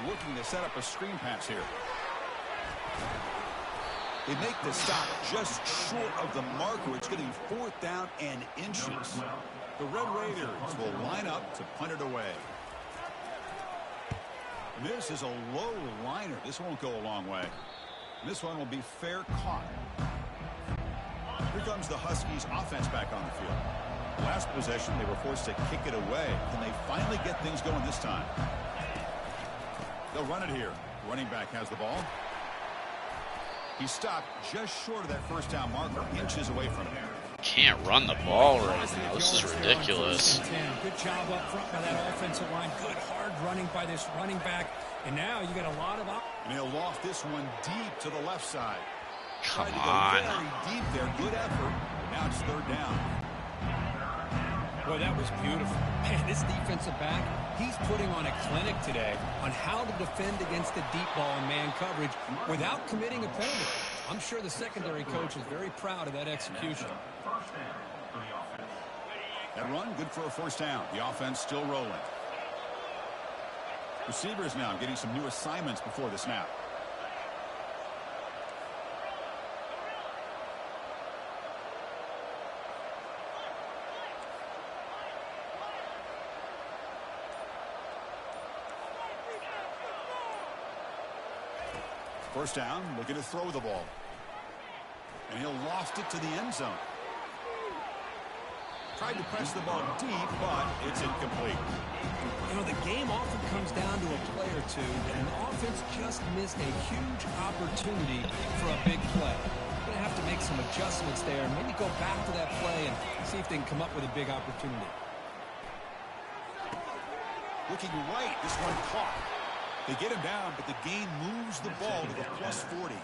Looking to set up a screen pass here. They make the stop just short of the marker. It's getting 4th down and inches. The Red Raiders will line up to punt it away. And this is a low liner. This won't go a long way. This one will be fair caught. Here comes the Huskies offense back on the field. Last possession, they were forced to kick it away. Can they finally get things going this time? They'll run it here. Running back has the ball. He stopped just short of that first down marker, inches away from there. Can't run the ball right now. This is ridiculous. Good job up front by that offensive line. Good hard running by this running back. And now you got a lot of... And he'll loft this one deep to the left side. Come Tried to on. go very deep there. Good effort. Now it's third down. Boy, that was beautiful. Man, this defensive back, he's putting on a clinic today on how to defend against the deep ball and man coverage without committing a penalty. I'm sure the secondary coach is very proud of that execution. That run, good for a first down. The offense still rolling. Receivers now getting some new assignments before the snap. First down, looking to throw the ball. And he'll loft it to the end zone. Tried to press the ball deep, but it's incomplete. You know, the game often comes down to a play or two, and the offense just missed a huge opportunity for a big play. Going to have to make some adjustments there, maybe go back to that play and see if they can come up with a big opportunity. Looking right, this one caught. They get him down, but the gain moves the ball to the +40.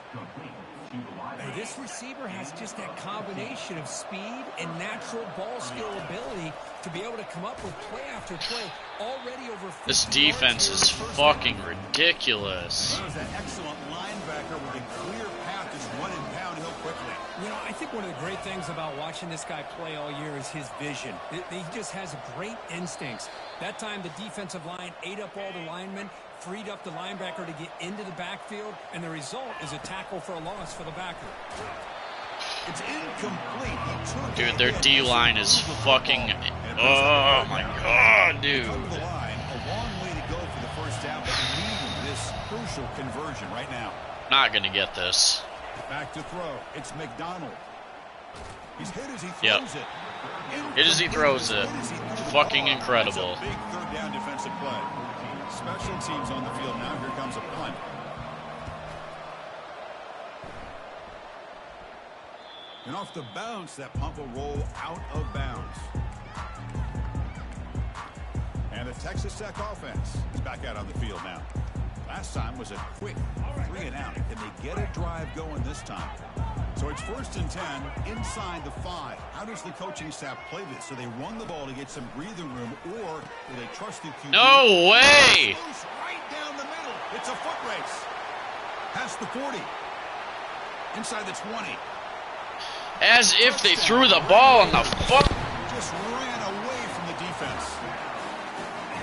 Hey, this receiver has just that combination of speed and natural ball skill ability to be able to come up with play after play. Already over 50 This defense is fucking ridiculous. That was an excellent linebacker with a clear path to run and pound hill quickly. You know, I think one of the great things about watching this guy play all year is his vision. He just has great instincts. That time the defensive line ate up all the linemen, freed up the linebacker to get into the backfield, and the result is a tackle for a loss for the backer. It's incomplete. Dude, their D-line is fucking... Oh, my God, dude. The line, a long way to go for the first down, but needing this crucial conversion right now. Not going to get this. Back to throw. It's McDonald. He's hit as he throws Yep. it. Hit as he throws it. Fucking incredible. That's a big third down defensive play. Special teams on the field now. Here comes a punt. And off the bounce, that punt will roll out of bounds. And the Texas Tech offense is back out on the field now. Last time was a quick 3 and out. Can they get a drive going this time? So it's 1st and 10 inside the 5. How does the coaching staff play this? So they run the ball to get some breathing room, or do they trust the QB? No way! Right down the middle. It's a foot race. Past the 40. Inside the 20. As if they threw the ball on the fuck. Just ran away from the defense.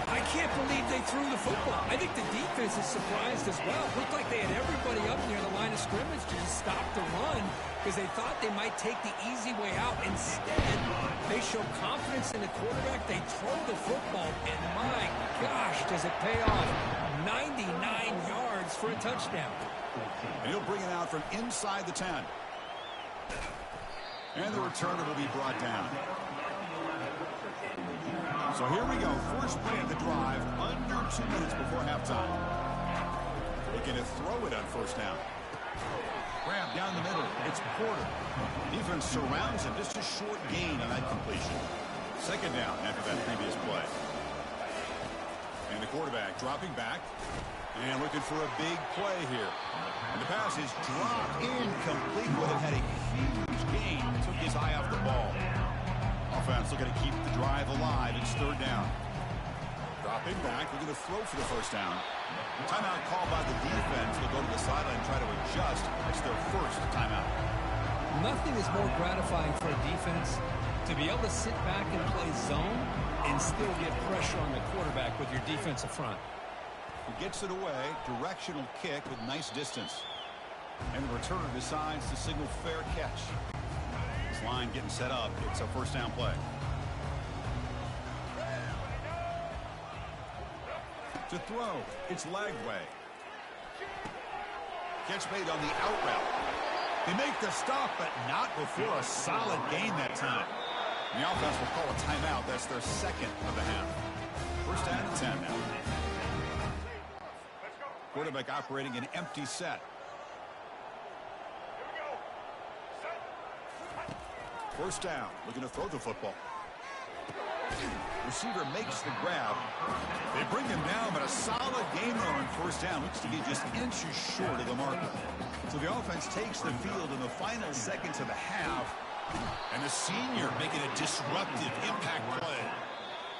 I can't believe they threw the football. I think the defense is surprised as well. Looked like they had everybody up near the line of scrimmage to just stop the run because they thought they might take the easy way out. Instead, they show confidence in the quarterback. They throw the football, and my gosh, does it pay off. 99 yards for a touchdown. And he'll bring it out from inside the 10. And the returner will be brought down. So here we go. First play of the drive, under 2 minutes before halftime. Looking to throw it on first down. Grab down the middle. It's Porter. Defense surrounds him. Just a short gain on that completion. Second down after that previous play. And the quarterback dropping back. And looking for a big play here. And the pass is dropped incomplete. Would have had a huge gain. Took his eye off the ball. Offense looking to keep the drive alive. It's third down. Dropping back, looking to throw for the first down. Timeout called by the defense. They'll go to the sideline and try to adjust. It's their first timeout. Nothing is more gratifying for a defense to be able to sit back and play zone and still get pressure on the quarterback with your defensive front. He gets it away. Directional kick with nice distance. And the returner decides to signal fair catch. This line getting set up. It's a first down play. To throw, it's Lagway. Catch made on the out route. They make the stop, but not before a solid gain that time. And the offense will call a timeout. That's their second of the half. First down and 10 now. Quarterback operating an empty set. First down, looking to throw the football. Receiver makes the grab. They bring him down, but a solid gain there on first down. Looks to be just inches short of the marker. So the offense takes the field in the final seconds of the half. And the senior making a disruptive impact play.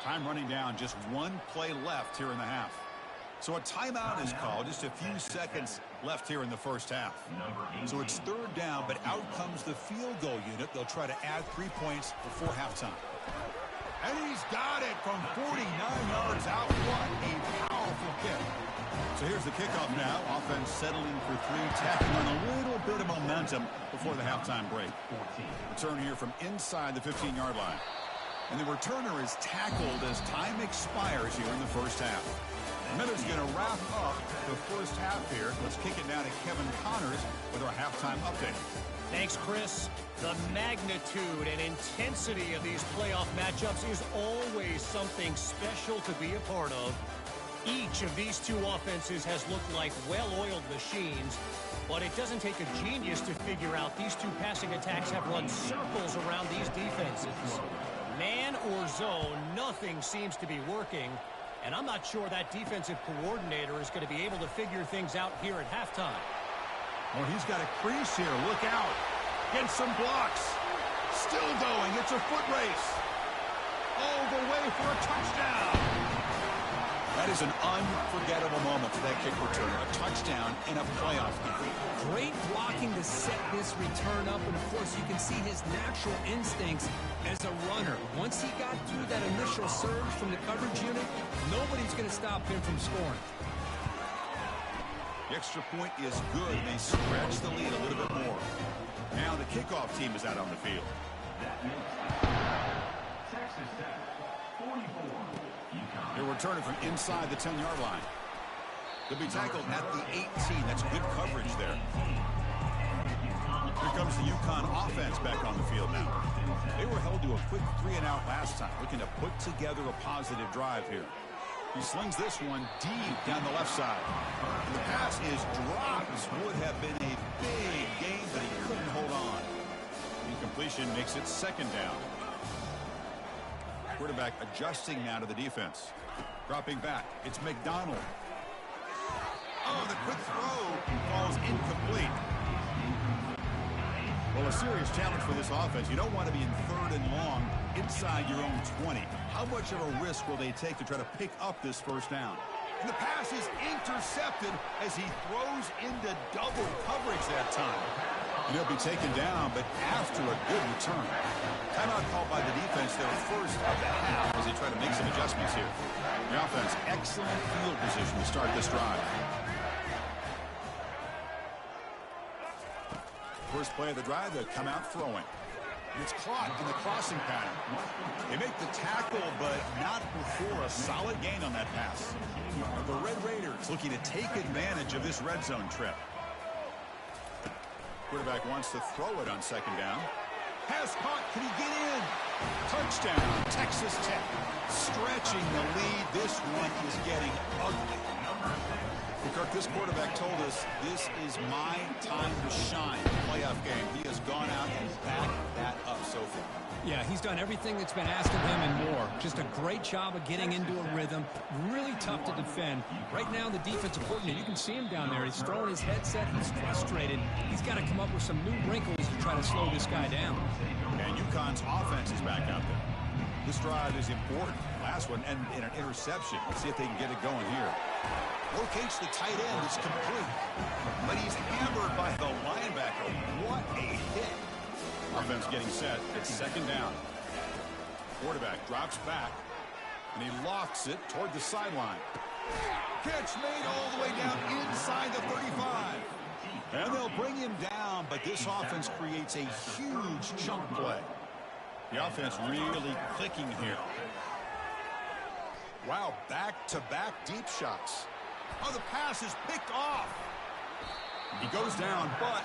Time running down, just one play left here in the half. So a timeout is called, just a few seconds left here in the first half. So it's third down, but out comes the field goal unit. They'll try to add 3 points before halftime. And he's got it from 49 yards out. What a powerful kick. So here's the kickoff now. Offense settling for three, tacking on a little bit of momentum before the halftime break. Return here from inside the 15-yard line. And the returner is tackled as time expires here in the first half. Miller's going to wrap up the first half here. Let's kick it down to Kevin Connors with our halftime update. Thanks, Chris. The magnitude and intensity of these playoff matchups is always something special to be a part of. Each of these two offenses has looked like well-oiled machines, but it doesn't take a genius to figure out these two passing attacks have run circles around these defenses. Man or zone, nothing seems to be working, and I'm not sure that defensive coordinator is going to be able to figure things out here at halftime. Oh, he's got a crease here. Look out. Gets some blocks. Still going. It's a foot race. All the way for a touchdown. That is an unforgettable moment for that kick returner. A touchdown in a playoff game. Great blocking to set this return up, and of course you can see his natural instincts as a runner. Once he got through that initial surge from the coverage unit, nobody's going to stop him from scoring. The extra point is good. They stretch the lead a little bit more. Now the kickoff team is out on the field. They're returning from inside the 10-yard line. They'll be tackled at the 18. That's good coverage there. Here comes the UConn offense back on the field now. They were held to a quick 3-and-out last time, looking to put together a positive drive here. He slings this one deep down the left side. And the pass is dropped. This would have been a big gain, but he couldn't hold on. Incompletion makes it second down. Quarterback adjusting now to the defense. Dropping back. It's McDonald. Oh, the quick throw falls incomplete. Well, a serious challenge for this offense. You don't want to be in third and long inside your own 20. How much of a risk will they take to try to pick up this first down? And the pass is intercepted as he throws into double coverage that time. And he'll be taken down, but after a good return. Timeout called by the defense, their first of the half, as they try to make some adjustments here. The offense, excellent field position to start this drive. First play of the drive, they'll come out throwing. It's caught in the crossing pattern. They make the tackle, but not before a solid gain on that pass. The Red Raiders looking to take advantage of this red zone trip. Quarterback wants to throw it on second down. Pass caught. Can he get in? Touchdown, Texas Tech. Stretching the lead. This one is getting ugly. Kirk, this quarterback told us this is my time to shine. Playoff game. He has gone out and backed that up so far. Yeah, he's done everything that's been asked of him and more. Just a great job of getting into a rhythm. Really tough to defend. Right now, the defensive coordinator, you can see him down there. He's throwing his headset. He's frustrated. He's got to come up with some new wrinkles to try to slow this guy down. And UConn's offense is back out there. This drive is important. last one and in an interception. Let's see if they can get it going here. Locates the tight end. It's complete. But he's hammered by the linebacker. What a hit. Offense getting set. It's second down. Quarterback drops back, and he lofts it toward the sideline. Catch made all the way down inside the 35. And they'll bring him down, but this offense creates a huge chunk play. The offense really clicking here. Wow, back-to-back deep shots. Oh, the pass is picked off. He goes down, but